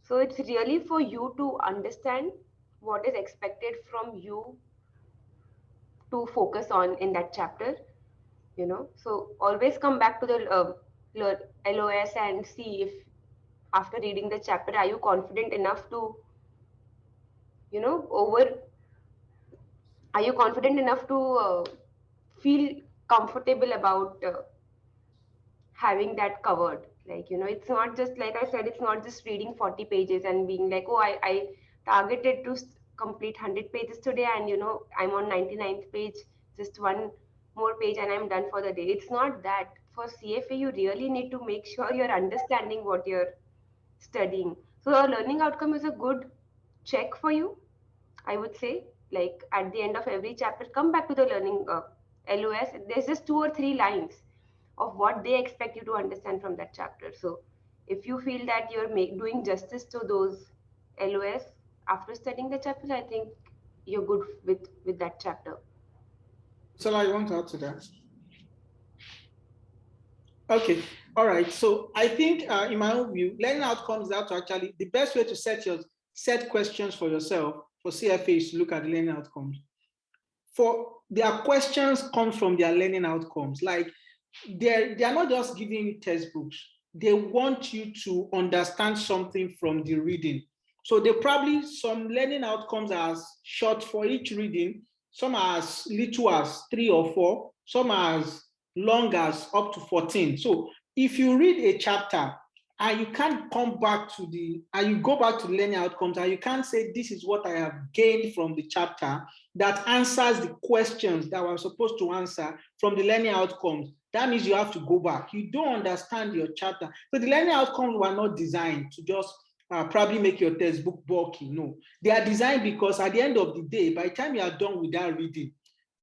So it's really for you to understand what is expected from you to focus on in that chapter, So always come back to the LOS and see if after reading the chapter, are you confident enough to, you know, over, are you confident enough to feel comfortable about having that covered? Like, it's not just, like I said, it's not just reading 40 pages and being like, oh, I targeted to complete 100 pages today, and I'm on 99th page, just one more page and I'm done for the day. It's not that. For CFA, you really need to make sure you're understanding what you're studying. So a learning outcome is a good check for you, I would say. Like, at the end of every chapter, come back to the learning LOS. There's just 2 or 3 lines of what they expect you to understand from that chapter. So if you feel that you're doing justice to those LOS after studying the chapter, I think you're good with that chapter. So I want to add to that. Okay, all right. So I think in my own view, learning outcomes is to actually, the best way to set questions for yourself for CFA is to look at the learning outcomes. their questions come from their learning outcomes. Like they are not just giving you textbooks. They want you to understand something from the reading. So they probably, some learning outcomes are as short for each reading, some are as little as 3 or 4, some are as long as up to 14. So if you read a chapter and you can't come back to and you go back to the learning outcomes and you can't say, this is what I have gained from the chapter that answers the questions that we're supposed to answer from the learning outcomes, that means you have to go back. You don't understand your chapter. So the learning outcomes were not designed to just probably make your textbook bulky. No, they are designed because at the end of the day, by the time you are done with that reading,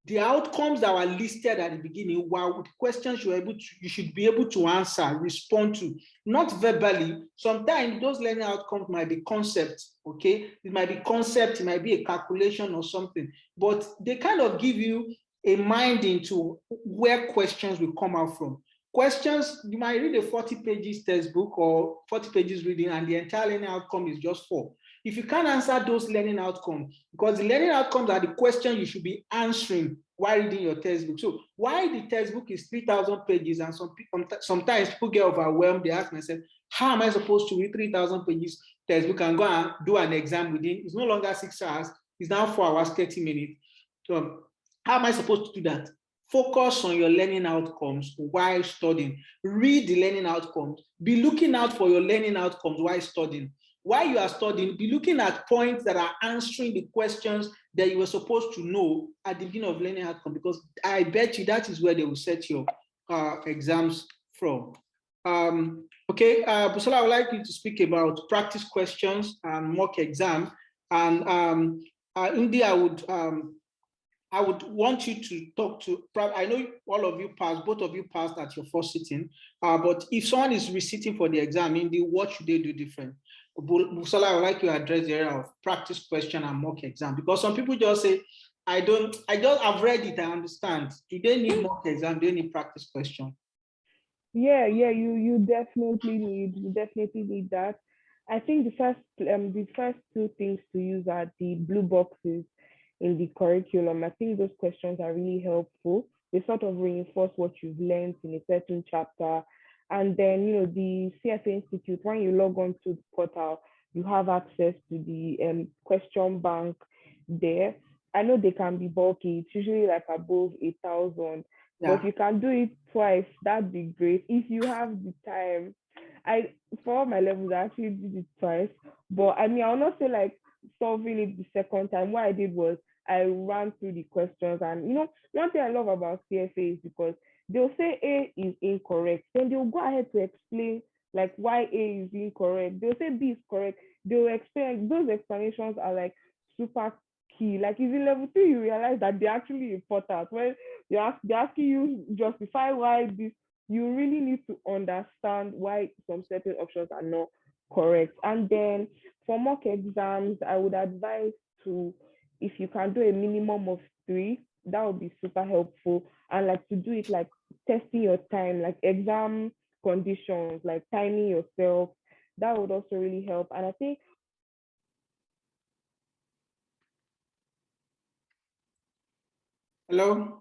the outcomes that were listed at the beginning were questions you should be able to answer, respond to, not verbally. Sometimes those learning outcomes might be concepts, okay? It might be concept, it might be a calculation or something, but they kind of give you a mind into where questions will come out from. Questions, you might read a 40 pages textbook or 40 pages reading and the entire learning outcome is just 4. If you can't answer those learning outcomes, because the learning outcomes are the questions you should be answering while reading your textbook. So why the textbook is 3,000 pages and sometimes people get overwhelmed, they ask themselves, how am I supposed to read 3,000 pages textbook and go and do an exam within? It's no longer 6 hours, it's now 4 hours, 30 minutes. So how am I supposed to do that? Focus on your learning outcomes while studying. Read the learning outcomes. Be looking out for your learning outcomes while studying. While you are studying, be looking at points that are answering the questions that you were supposed to know at the beginning of learning outcome, because I bet you that is where they will set your exams from. Okay, Busola, I would like you to speak about practice questions and mock exam. And Indy, I would want you to talk to, I know all of you passed, both of you passed at your first sitting, but if someone is resitting for the exam, Indy, what should they do different? Busola, I would like you to address the area of practice question and mock exam, because some people just say, I've read it, I understand. Do they need mock exam? Do they need practice question? Yeah, you definitely need that. I think the first two things to use are the blue boxes in the curriculum. I think those questions are really helpful. They sort of reinforce what you've learned in a certain chapter. And then, the CFA Institute, when you log on to the portal, you have access to the question bank there. I know they can be bulky. It's usually like above 8,000. But if you can do it twice, that'd be great. If you have the time. For all my levels, I actually did it twice. But I mean, I'll not say like solving it the second time. What I did was I ran through the questions. And one thing I love about CFA is because they'll say A is incorrect. Then they'll go ahead to explain like why A is incorrect. They'll say B is correct. They'll explain. Those explanations are like super key. Like if in level 2, you realize that they're actually important. When they're asking you justify why this, you really need to understand why some certain options are not correct. And then for mock exams, I would advise to, if you can do a minimum of 3, that would be super helpful. And like to do it like testing your time, like exam conditions, like timing yourself, that would also really help. And I think Hello?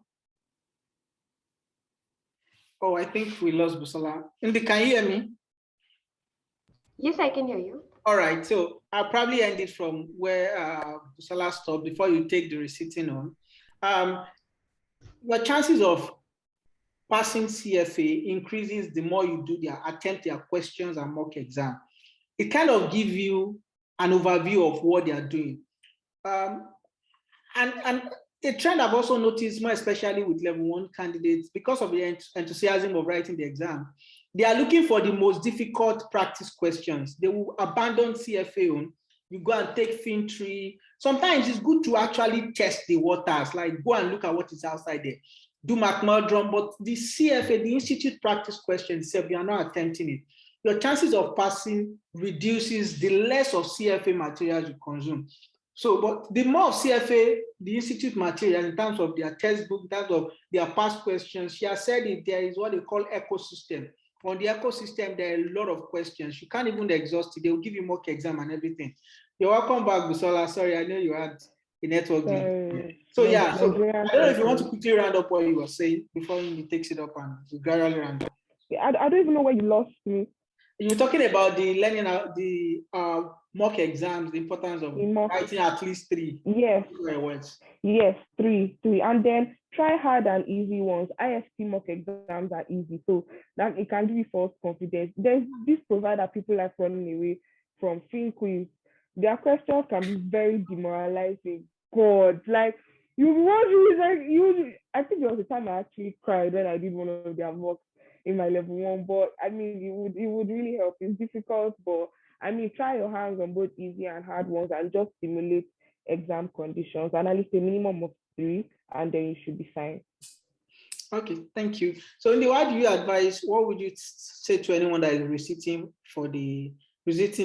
Oh, I think we lost Busola. Indy, can you hear me? Yes, I can hear you. All right, so I'll probably end it from where Busola stopped before you take the receipting on. Your chances of passing CFA increases the more you do attempt their questions and mock exam. It kind of gives you an overview of what they are doing. And a trend I've also noticed, more especially with level 1 candidates, because of the enthusiasm of writing the exam, they are looking for the most difficult practice questions. They will abandon CFA on. You go and take FinTree. Sometimes it's good to actually test the waters, like go and look at what is outside there. Do McMurdo, but the CFA, the Institute practice questions itself, you are not attempting it. Your chances of passing reduces the less of CFA materials you consume. So, but the more of CFA, the Institute material in terms of their textbook, in terms of their past questions, she has said it, there is what they call ecosystem. On the ecosystem, there are a lot of questions. You can't even exhaust it. They will give you mock exam and everything. You're welcome back, Busola. Sorry, I know you had a network glitch. Sorry. So yeah, so Nigerian I don't know if you want to telco. quickly round up what you were saying before he takes it up and we gradually round up. I don't even know where you lost me. You were talking about the learning, the mock exams, the importance of In mock. writing at least 3 Yes. words. Yes, three. And then try hard and easy ones. ISP mock exams are easy, so that it can give you false confidence. There's this provider people like running away from, FinQuiz. Their questions can be very demoralizing. God, like you want to like you. I think there was a time I actually cried when I did one of their mocks in my level 1. But I mean, it would really help. It's difficult, but I mean, try your hands on both easy and hard ones and just simulate exam conditions, and at least a minimum of 3, and then you should be fine. Okay, thank you. So, Indy, what do you advise? What would you say to anyone that is reciting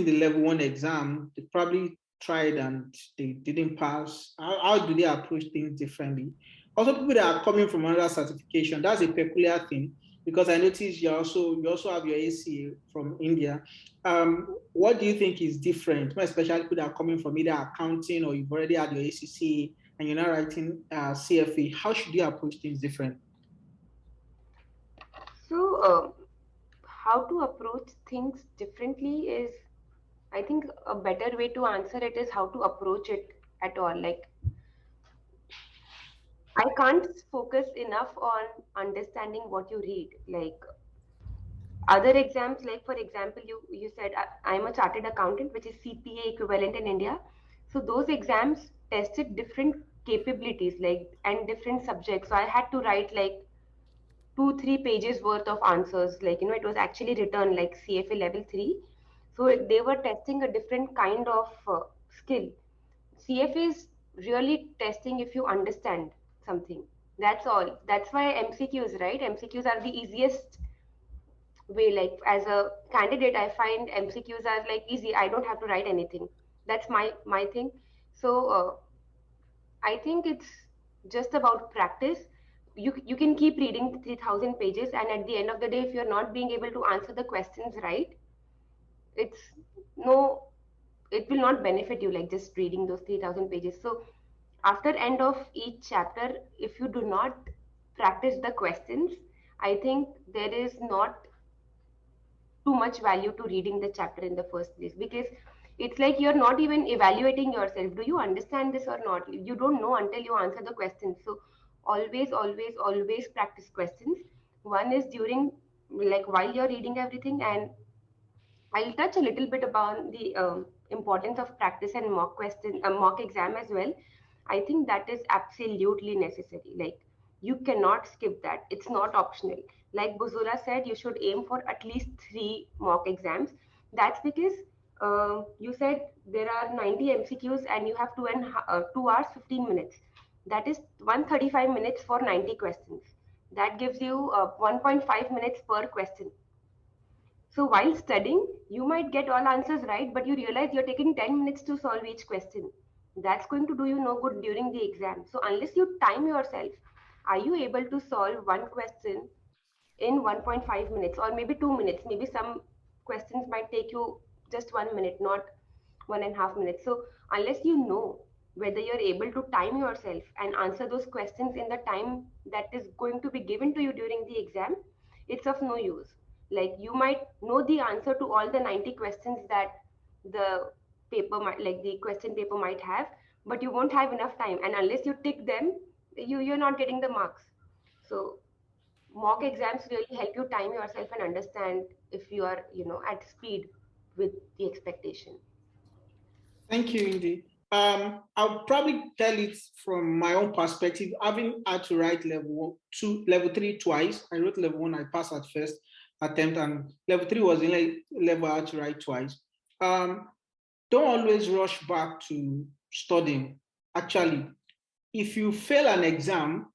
the level 1 exam? They probably tried and they didn't pass. How do they approach things differently? Also, people that are coming from another certification, that's a peculiar thing because I noticed you also have your ACA from India. What do you think is different, especially people that are coming from either accounting or you've already had your ACCA and you're now writing CFA? How should you approach things different? So, how to approach things differently is, I think, a better way to answer it is how to approach it at all. Like, I can't focus enough on understanding what you read. Like, other exams, like for example, you said I'm a chartered accountant, which is CPA equivalent in India. So those exams tested different capabilities, like, and different subjects. So I had to write like 2-3 pages worth of answers. Like, it was actually written like CFA level 3. So they were testing a different kind of skill. CFA is really testing if you understand something. That's all. That's why MCQs, right? MCQs are the easiest way. Like, as a candidate, I find MCQs are like easy. I don't have to write anything. That's my thing. So I think it's just about practice. You can keep reading 3,000 pages, and at the end of the day, if you're not being able to answer the questions right, it's no it will not benefit you, like just reading those 3,000 pages. So after end of each chapter, if you do not practice the questions, I think there is not too much value to reading the chapter in the first place, because it's like you're not even evaluating yourself. Do you understand this or not? You don't know until you answer the questions. So always practice questions. One is during, like, while you're reading everything, and I'll touch a little bit about the importance of practice and mock exam as well. I think that is absolutely necessary. Like, you cannot skip that. It's not optional. Like Buzula said, you should aim for at least 3 mock exams. That's because you said there are 90 MCQs and you have 2 hours 15 minutes. That is 135 minutes for 90 questions. That gives you 1.5 minutes per question. So while studying, you might get all answers right, but you realize you're taking 10 minutes to solve each question. That's going to do you no good during the exam. So unless you time yourself, are you able to solve one question in 1.5 minutes or maybe 2 minutes? Maybe some questions might take you just 1 minute, not 1.5 minutes. So unless you know whether you're able to time yourself and answer those questions in the time that is going to be given to you during the exam, it's of no use. Like, you might know the answer to all the 90 questions that the the question paper might have, but you won't have enough time, and unless you tick them, you're not getting the marks. So mock exams really help you time yourself and understand if you are at speed with the expectation. Thank you, Indy. I'll probably tell it from my own perspective. Having had to write level 3 twice, I wrote level 1, I passed at first attempt, and level 3 was the level I had to write twice. Don't always rush back to studying. Actually, if you fail an exam,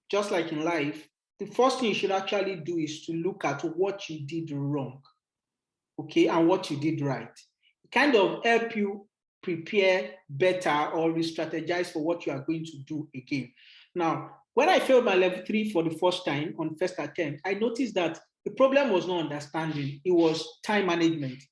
just like in life, the first thing you should actually do is to look at what you did wrong, okay, and what you did right. It kind of help you prepare better or re-strategize for what you are going to do again. Now, when I failed my level 3 for the first time on first attempt, I noticed that the problem was not understanding, it was time management.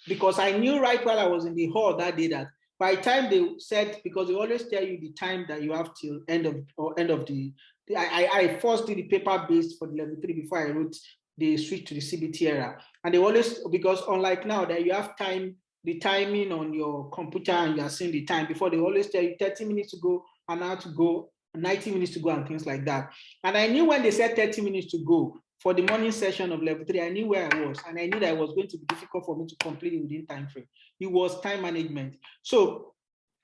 Because I knew right while I was in the hall that day that By the time they said, because they always tell you the time that you have till end of the I first did the paper-based for the level 3 before I wrote the switch to the CBT era. And they always, because unlike now that you have time, the timing on your computer and you are seeing the time, before they always tell you 30 minutes to go, an hour to go, 90 minutes to go, and things like that. And I knew when they said 30 minutes to go for the morning session of level 3, I knew where I was, and I knew that it was going to be difficult for me to complete it within time frame. It was time management. So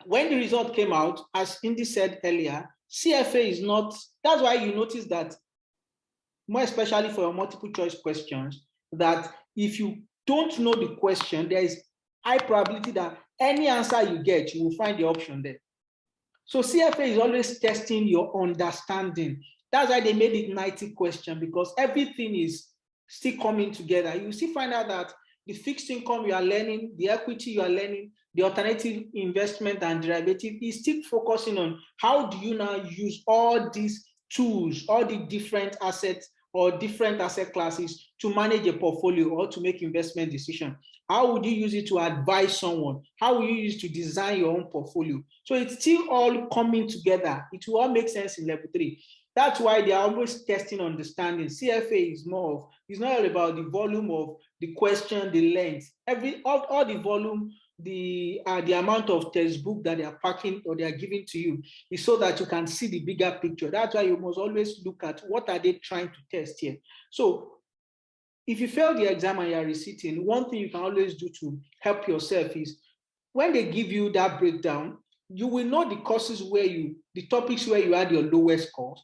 when the result came out, as Indy said earlier, CFA is not, that's why you notice that, more especially for your multiple choice questions, that if you don't know the question, there is high probability that any answer you get, you will find the option there. So CFA is always testing your understanding. That's why they made it 90 questions, because everything is still coming together. You still find out that the fixed income you are learning, the equity you are learning, the alternative investment and derivative is still focusing on how do you now use all these tools, all the different assets or different asset classes to manage a portfolio or to make investment decisions. How would you use it to advise someone? How will you use it to design your own portfolio? So it's still all coming together. It will all make sense in level 3. That's why they are always testing understanding. CFA is more of, it's not all about the volume of the question, the length, all the volume, the amount of textbook that they are packing or they are giving to you is so that you can see the bigger picture. That's why you must always look at what are they trying to test here. So if you fail the exam and you are resitting, one thing you can always do to help yourself is when they give you that breakdown, you will know the courses where the topics where you had your lowest scores.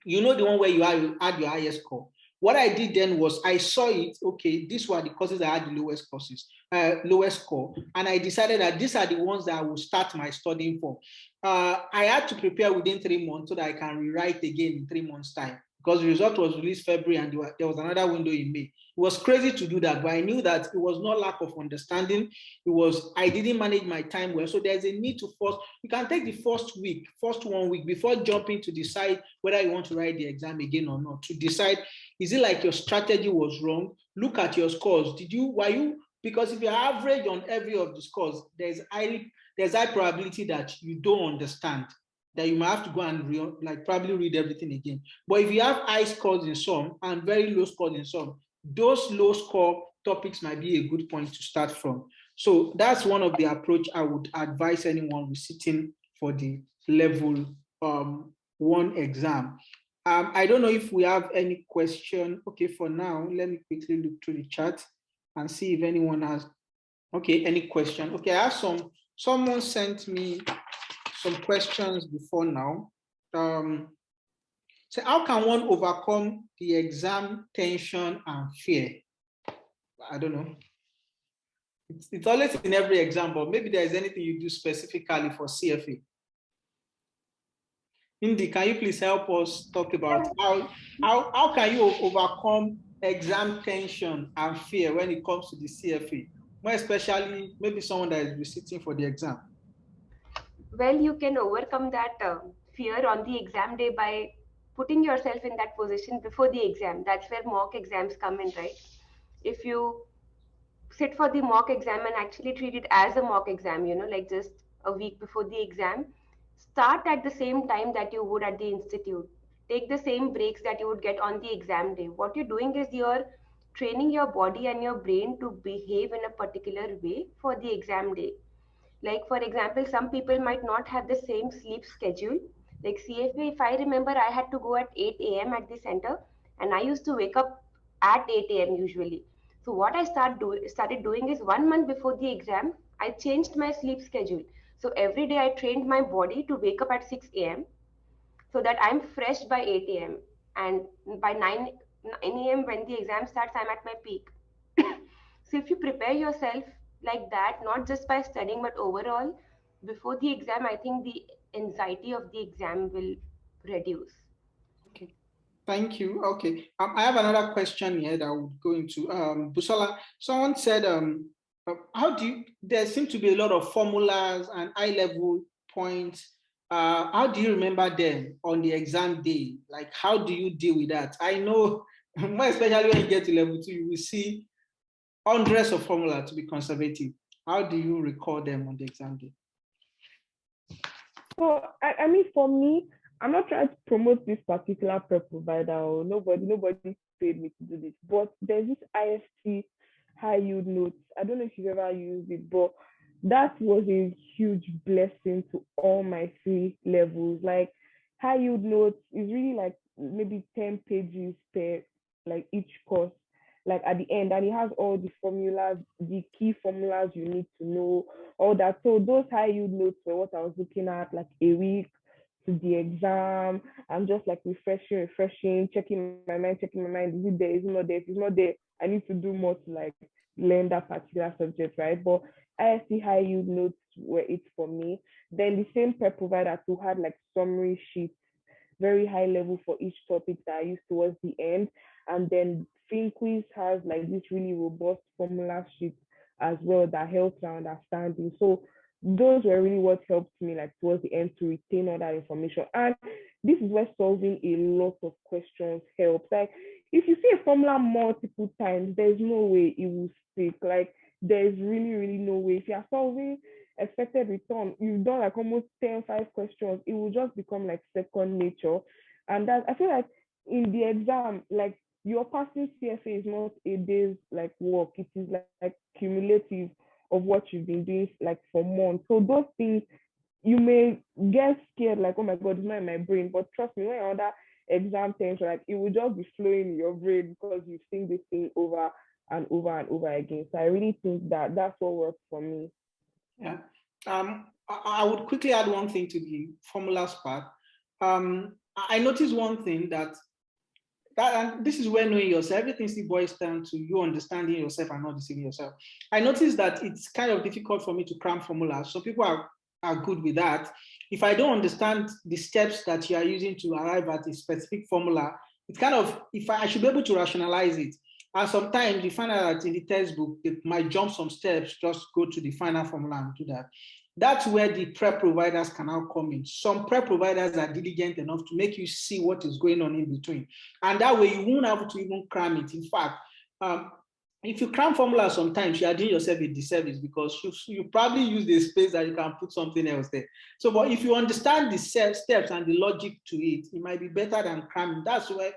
You know the one where you had your highest score. What I did then was I saw it, okay, these were the courses that had the lowest score. And I decided that these are the ones that I will start my studying for. I had to prepare within 3 months so that I can rewrite again in 3 months' time, because the result was released February and there was another window in May. It was crazy to do that, but I knew that it was not lack of understanding. It was, I didn't manage my time well. So there's a need to force, you can take the first 1 week before jumping to decide whether you want to write the exam again or not, to decide, is it like your strategy was wrong? Look at your scores. Because if you average on every of the scores, there's high probability that you don't understand, that you might have to go and probably read everything again. But if you have high scores in some and very low scores in some, those low score topics might be a good point to start from. So that's one of the approach I would advise anyone who's sitting for the level 1 exam. I don't know if we have any question. Okay, for now, let me quickly look through the chat and see if anyone has, any question. Okay, I have someone sent me some questions before now. So how can one overcome the exam tension and fear? I don't know. It's always in every exam, but maybe there is anything you do specifically for CFA. Indy, can you please help us talk about how can you overcome exam tension and fear when it comes to the CFA, more especially maybe someone that is sitting for the exam? Well, you can overcome that fear on the exam day by putting yourself in that position before the exam. That's where mock exams come in, right? If you sit for the mock exam and actually treat it as a mock exam, like just a week before the exam, start at the same time that you would at the institute. Take the same breaks that you would get on the exam day. What you're doing is you're training your body and your brain to behave in a particular way for the exam day. Like, for example, some people might not have the same sleep schedule. Like CFA, if I remember, I had to go at 8 a.m. at the center, and I used to wake up at 8 a.m. usually. So what I started doing is 1 month before the exam, I changed my sleep schedule. So every day I trained my body to wake up at 6 a.m. so that I'm fresh by 8 a.m. And by 9 a.m. when the exam starts, I'm at my peak. So if you prepare yourself like that, not just by studying, but overall, before the exam, I think the anxiety of the exam will reduce. Okay, thank you. Okay, I have another question here that I would go into. Busola, someone said, there seem to be a lot of formulas and high-level points. How do you remember them on the exam day? Like, how do you deal with that? I know, more especially when you get to level 2, you will see hundreds of formulas, to be conservative. How do you record them on the exam day? So I mean, for me, I'm not trying to promote this particular prep provider, or nobody paid me to do this. But there's this IST high yield notes. I don't know if you've ever used it, but that was a huge blessing to all my 3 levels. Like high yield notes is really like maybe 10 pages per like each course, like at the end, and it has all the formulas, the key formulas you need to know, all that. So those high yield notes were what I was looking at like a week to the exam. I'm just like refreshing, checking my mind. Is it there? Is it not there? If it's not there, I need to do more to like learn that particular subject, right? But ISC high yield notes were it for me. Then the same prep provider who had like summary sheets, very high level for each topic that I used towards the end. And then FinQuiz has like this really robust formula sheet as well that helps our understanding. So those were really what helped me like towards the end to retain all that information. And this is where solving a lot of questions helps. Like if you see a formula multiple times, there's no way it will stick. Like there's really no way. If you're solving expected return, you've done like almost 5 questions, it will just become like second nature. And that I feel like in the exam, like your passing CFA is not a day's like work, it is like cumulative of what you've been doing like for months. So those things you may get scared, like, oh my God, it's not in my brain. But trust me, when you're under exam tension, like it will just be flowing in your brain because you've seen this thing over and over and over again. So I really think that that's what works for me. Yeah. I would quickly add one thing to the formulas part. I noticed one thing that and this is where knowing yourself, everything still boils down to you understanding yourself and not deceiving yourself. I noticed that it's kind of difficult for me to cram formulas. So people are good with that. If I don't understand the steps that you are using to arrive at a specific formula, it's kind of, if I should be able to rationalize it. And sometimes you find out that in the textbook, they might jump some steps, just go to the final formula and do that. That's where the prep providers can now come in. Some prep providers are diligent enough to make you see what is going on in between. And that way you won't have to even cram it. In fact, if you cram formulas sometimes, you are doing yourself a disservice because you probably use the space that you can put something else there. So, but if you understand the steps and the logic to it, it might be better than cramming. That's where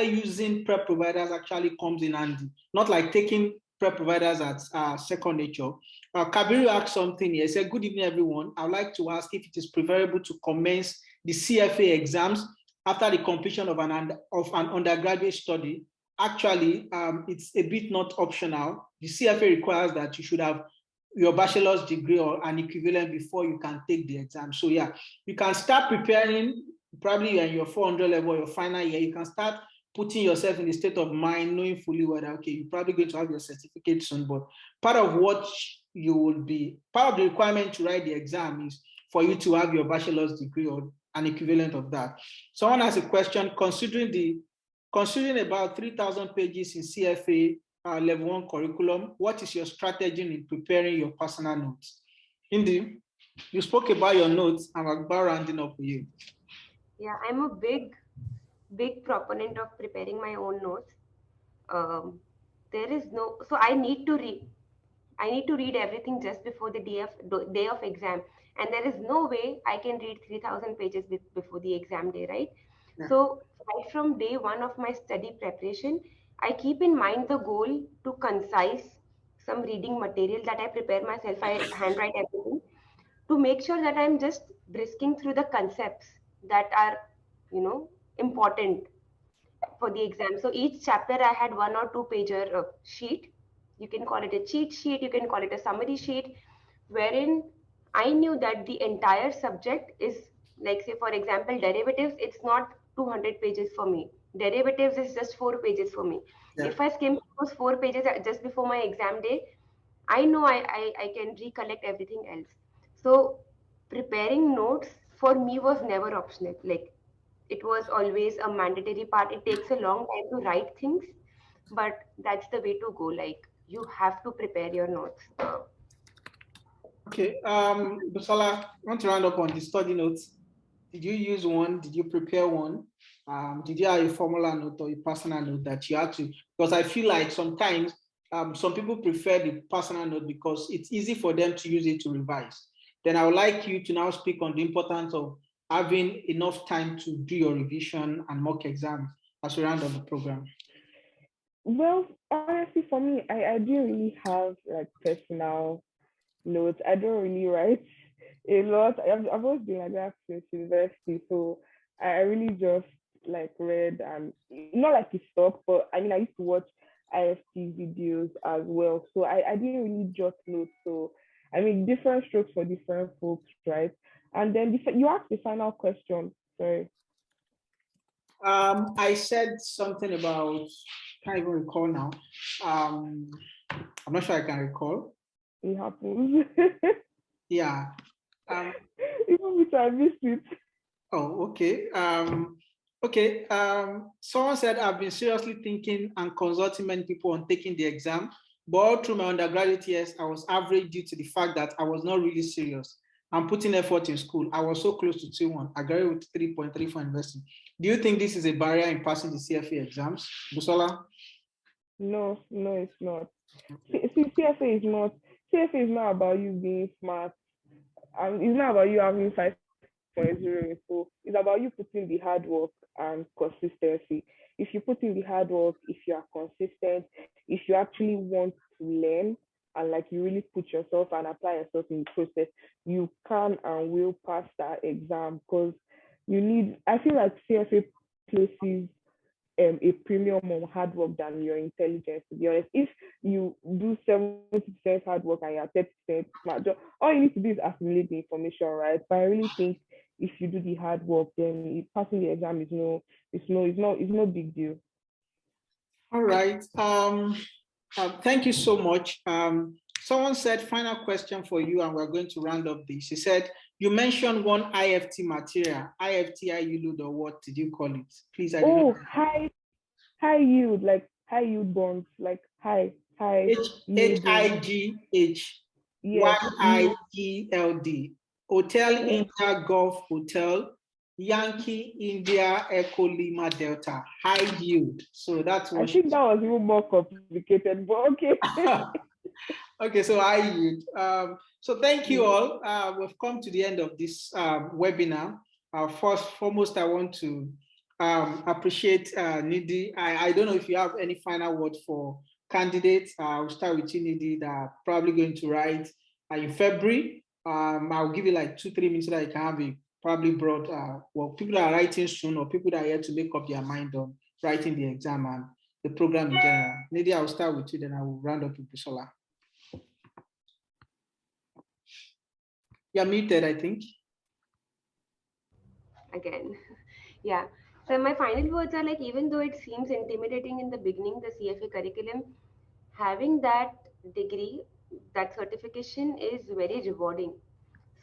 using prep providers actually comes in handy. Not like taking prep providers as second nature. Kabiru asked something here. He said, good evening, everyone. I would like to ask if it is preferable to commence the CFA exams after the completion of an undergraduate study. Actually, it's a bit not optional. The CFA requires that you should have your bachelor's degree or an equivalent before you can take the exam. So yeah, you can start preparing, probably in your 400 level, your final year, you can start putting yourself in the state of mind, knowing fully well that, okay, you're probably going to have your certificate soon, but part of what you will be, part of the requirement to write the exam is for you to have your bachelor's degree or an equivalent of that. Someone has a question, considering about 3,000 pages in CFA level 1 curriculum, what is your strategy in preparing your personal notes? Indy, you spoke about your notes. I'm about rounding up for you. Yeah, I'm a big proponent of preparing my own notes. So I need to read everything just before the day of exam, and there is no way I can read 3,000 pages before the exam day, right? Yeah. So right from day one of my study preparation, I keep in mind the goal to concise some reading material that I prepare myself. I handwrite everything to make sure that I'm just brisking through the concepts that are, important for the exam. So each chapter I had 1 or 2 pager sheet. You can call it a cheat sheet, you can call it a summary sheet, wherein I knew that the entire subject is, like, say for example, derivatives, it's not 200 pages for me. Derivatives is just 4 pages for me. Yeah. If I skim those 4 pages just before my exam day, I know I can recollect everything else. So preparing notes for me was never optional. Like, it was always a mandatory part. It takes a long time to write things, but that's the way to go. Like, you have to prepare your notes. Okay, Busala, I want to round up on the study notes. Did you use one? Did you prepare one? Did you have a formula note or a personal note that you had to? Because I feel like sometimes some people prefer the personal note because it's easy for them to use it to revise. Then I would like you to now speak on the importance of having enough time to do your revision and mock exam as we round up the program. Well, honestly, for me, I didn't really have like personal notes. I don't really write a lot. I've always been like that since university, so I really just like read and not like to stop, but I mean I used to watch IFT videos as well. So I didn't really jot notes. So I mean different strokes for different folks, right? And then you asked the final question. Sorry. I said something about, can't even recall now. I'm not sure I can recall. It happens. Yeah. Even if I missed it. Oh, okay. Okay. Someone said I've been seriously thinking and consulting many people on taking the exam, but all through my undergraduate years, I was average due to the fact that I was not really serious. I'm putting effort in school. I was so close to 2-1. I graduated with 3.3 for investing. Do you think this is a barrier in passing the CFA exams, Busola? No, it's not. See, CFA is not about you being smart. It's not about you having 5.0 in full. It's about you putting the hard work and consistency. If you put in the hard work, if you are consistent, if you actually want to learn and like you really put yourself and apply yourself in the process, you can and will pass that exam because I feel like CFA places a premium on hard work than your intelligence, to be honest. If you do 70% hard work and you're 30% smart, all you need to do is assimilate the information, right? But I really think if you do the hard work, then passing the exam it's no big deal. All right. Thank you so much. Someone said, final question for you, and we're going to round up this. He said, you mentioned one IFT material, IFT, high yield, or what did you call it? Please, I didn't know. High yield, like high yield bonds, like high yield. HIGH, Yes. YIELD, Hotel India Golf Hotel, Yankee India Echo Lima Delta, high yield. So that's what I think that was even more complicated, but okay. Okay, so high yield. So thank you all. We've come to the end of this webinar. Foremost, I want to appreciate Nidhi. I don't know if you have any final word for candidates. I'll start with you, Nidhi, that are probably going to write in February. I'll give you like 2-3 minutes so that you can have a probably broad, people that are writing soon or people that are here to make up their mind on writing the exam and the program in general. Nidhi, I'll start with you, then I will round up with Bisola. You're muted, I think. Again. Yeah. So my final words are like, even though it seems intimidating in the beginning, the CFA curriculum, having that degree, that certification is very rewarding.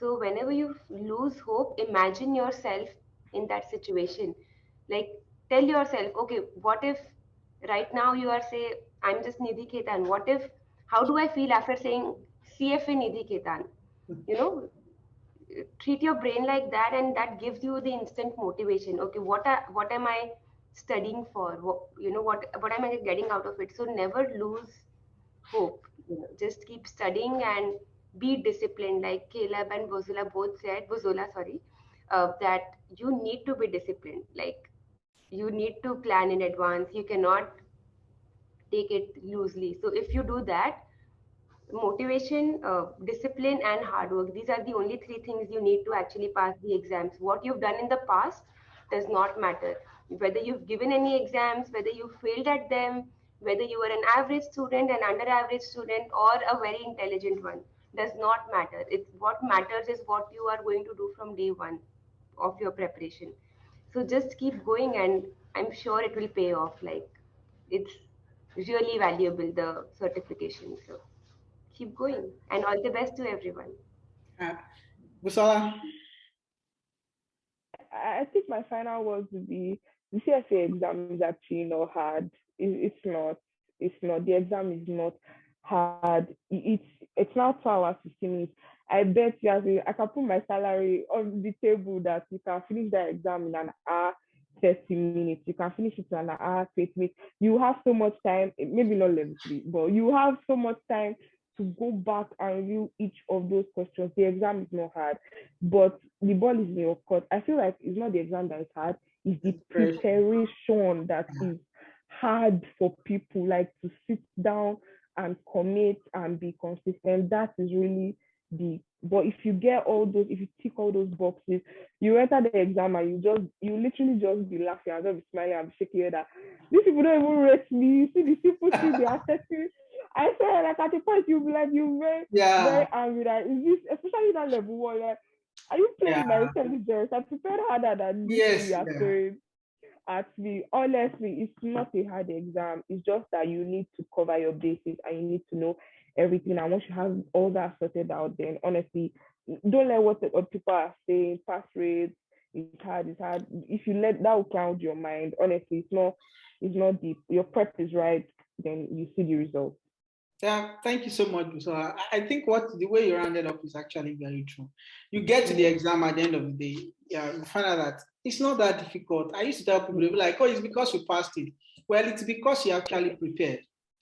So whenever you lose hope, imagine yourself in that situation. Like tell yourself, okay, what if right now you are say, I'm just Nidhi Ketan. How do I feel after saying CFA Nidhi Ketan? You know, treat your brain like that, and that gives you the instant motivation. Okay, what am I studying for? What am I getting out of it? So never lose hope. Just keep studying and be disciplined. Like Caleb and Bozola, sorry, that you need to be disciplined. Like you need to plan in advance. You cannot take it loosely. So if you do that, motivation, discipline, and hard work. These are the only three things you need to actually pass the exams. What you've done in the past does not matter. Whether you've given any exams, whether you failed at them, whether you were an average student, an under average student, or a very intelligent one, does not matter. It's what matters is what you are going to do from day one of your preparation. So just keep going, and I'm sure it will pay off. Like it's really valuable, the certification. So keep going, and all the best to everyone. Busola? I think my final words would be the CFA exam is actually not hard. It's not. It's not. The exam is not hard. It's now 2 hours 15 minutes. I bet you, I can put my salary on the table that you can finish that exam in an hour 30 minutes. You can finish it in an hour 30 minutes. You have so much time. Maybe not level 3, but you have so much time to go back and review each of those questions. The exam is not hard, but the ball is in your court. I feel like it's not the exam that is hard, it's the preparation that is hard for people, like to sit down and commit and be consistent. That is really but if you get all those, if you tick all those boxes, you enter the exam and you literally just be laughing and just be smiling and be shaking your head. These people don't even rate me. You see the people see they are testing. I swear, like at the point you'll be like, you're very angry. That is this, especially that level one, like, are you playing my intelligence? I prepared harder than this thing you are throwing at me. Honestly, it's not a hard exam. It's just that you need to cover your bases and you need to know everything. And once you have all that sorted out, then honestly, don't let what people are saying, pass rates, it's hard. If you let that will cloud your mind, honestly, it's not deep. Your prep is right, then you see the results. Yeah, thank you so much. So I think the way you rounded up is actually very true. You get to the exam at the end of the day, you find out that it's not that difficult. I used to tell people, they be like, oh, it's because you passed it. Well, it's because you actually prepared.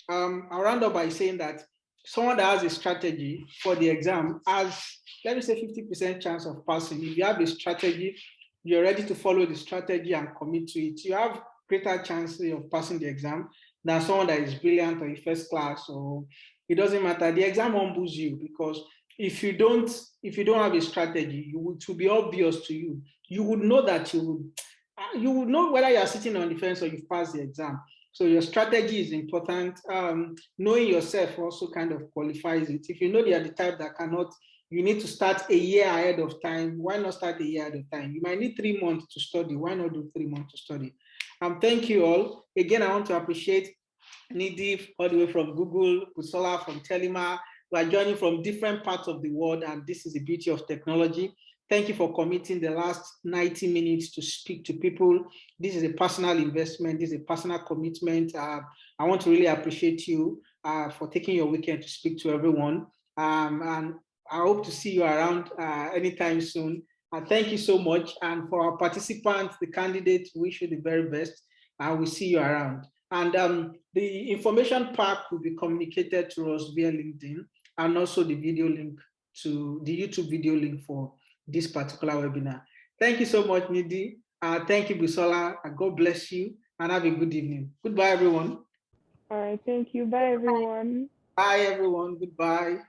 I'll round up by saying that someone that has a strategy for the exam has, let me say, 50% chance of passing. If you have a strategy, you're ready to follow the strategy and commit to it, you have greater chances of passing the exam than someone that is brilliant or in first class, or it doesn't matter. The exam humbles you, because if you don't have a strategy, to be obvious to you, you would know that you would know whether you are sitting on the fence or you've passed the exam. So your strategy is important. Knowing yourself also kind of qualifies it. If you know you are the type that cannot, you need to start a year ahead of time. Why not start a year ahead of time? You might need 3 months to study. Why not do 3 months to study? Thank you all. Again, I want to appreciate Nidhi all the way from Google, Busola from Telima. We are joining from different parts of the world, and this is the beauty of technology. Thank you for committing the last 90 minutes to speak to people. This is a personal investment. This is a personal commitment. I want to really appreciate you for taking your weekend to speak to everyone. And I hope to see you around anytime soon. Thank you so much. And for our participants, the candidates, wish you the very best. And we'll see you around. And the information pack will be communicated to us via LinkedIn, and also the video link to the YouTube video link for this particular webinar. Thank you so much, Nidhi. Thank you, Busola. God bless you, and have a good evening. Goodbye, everyone. All right, thank you. Bye, everyone. Bye, everyone. Goodbye.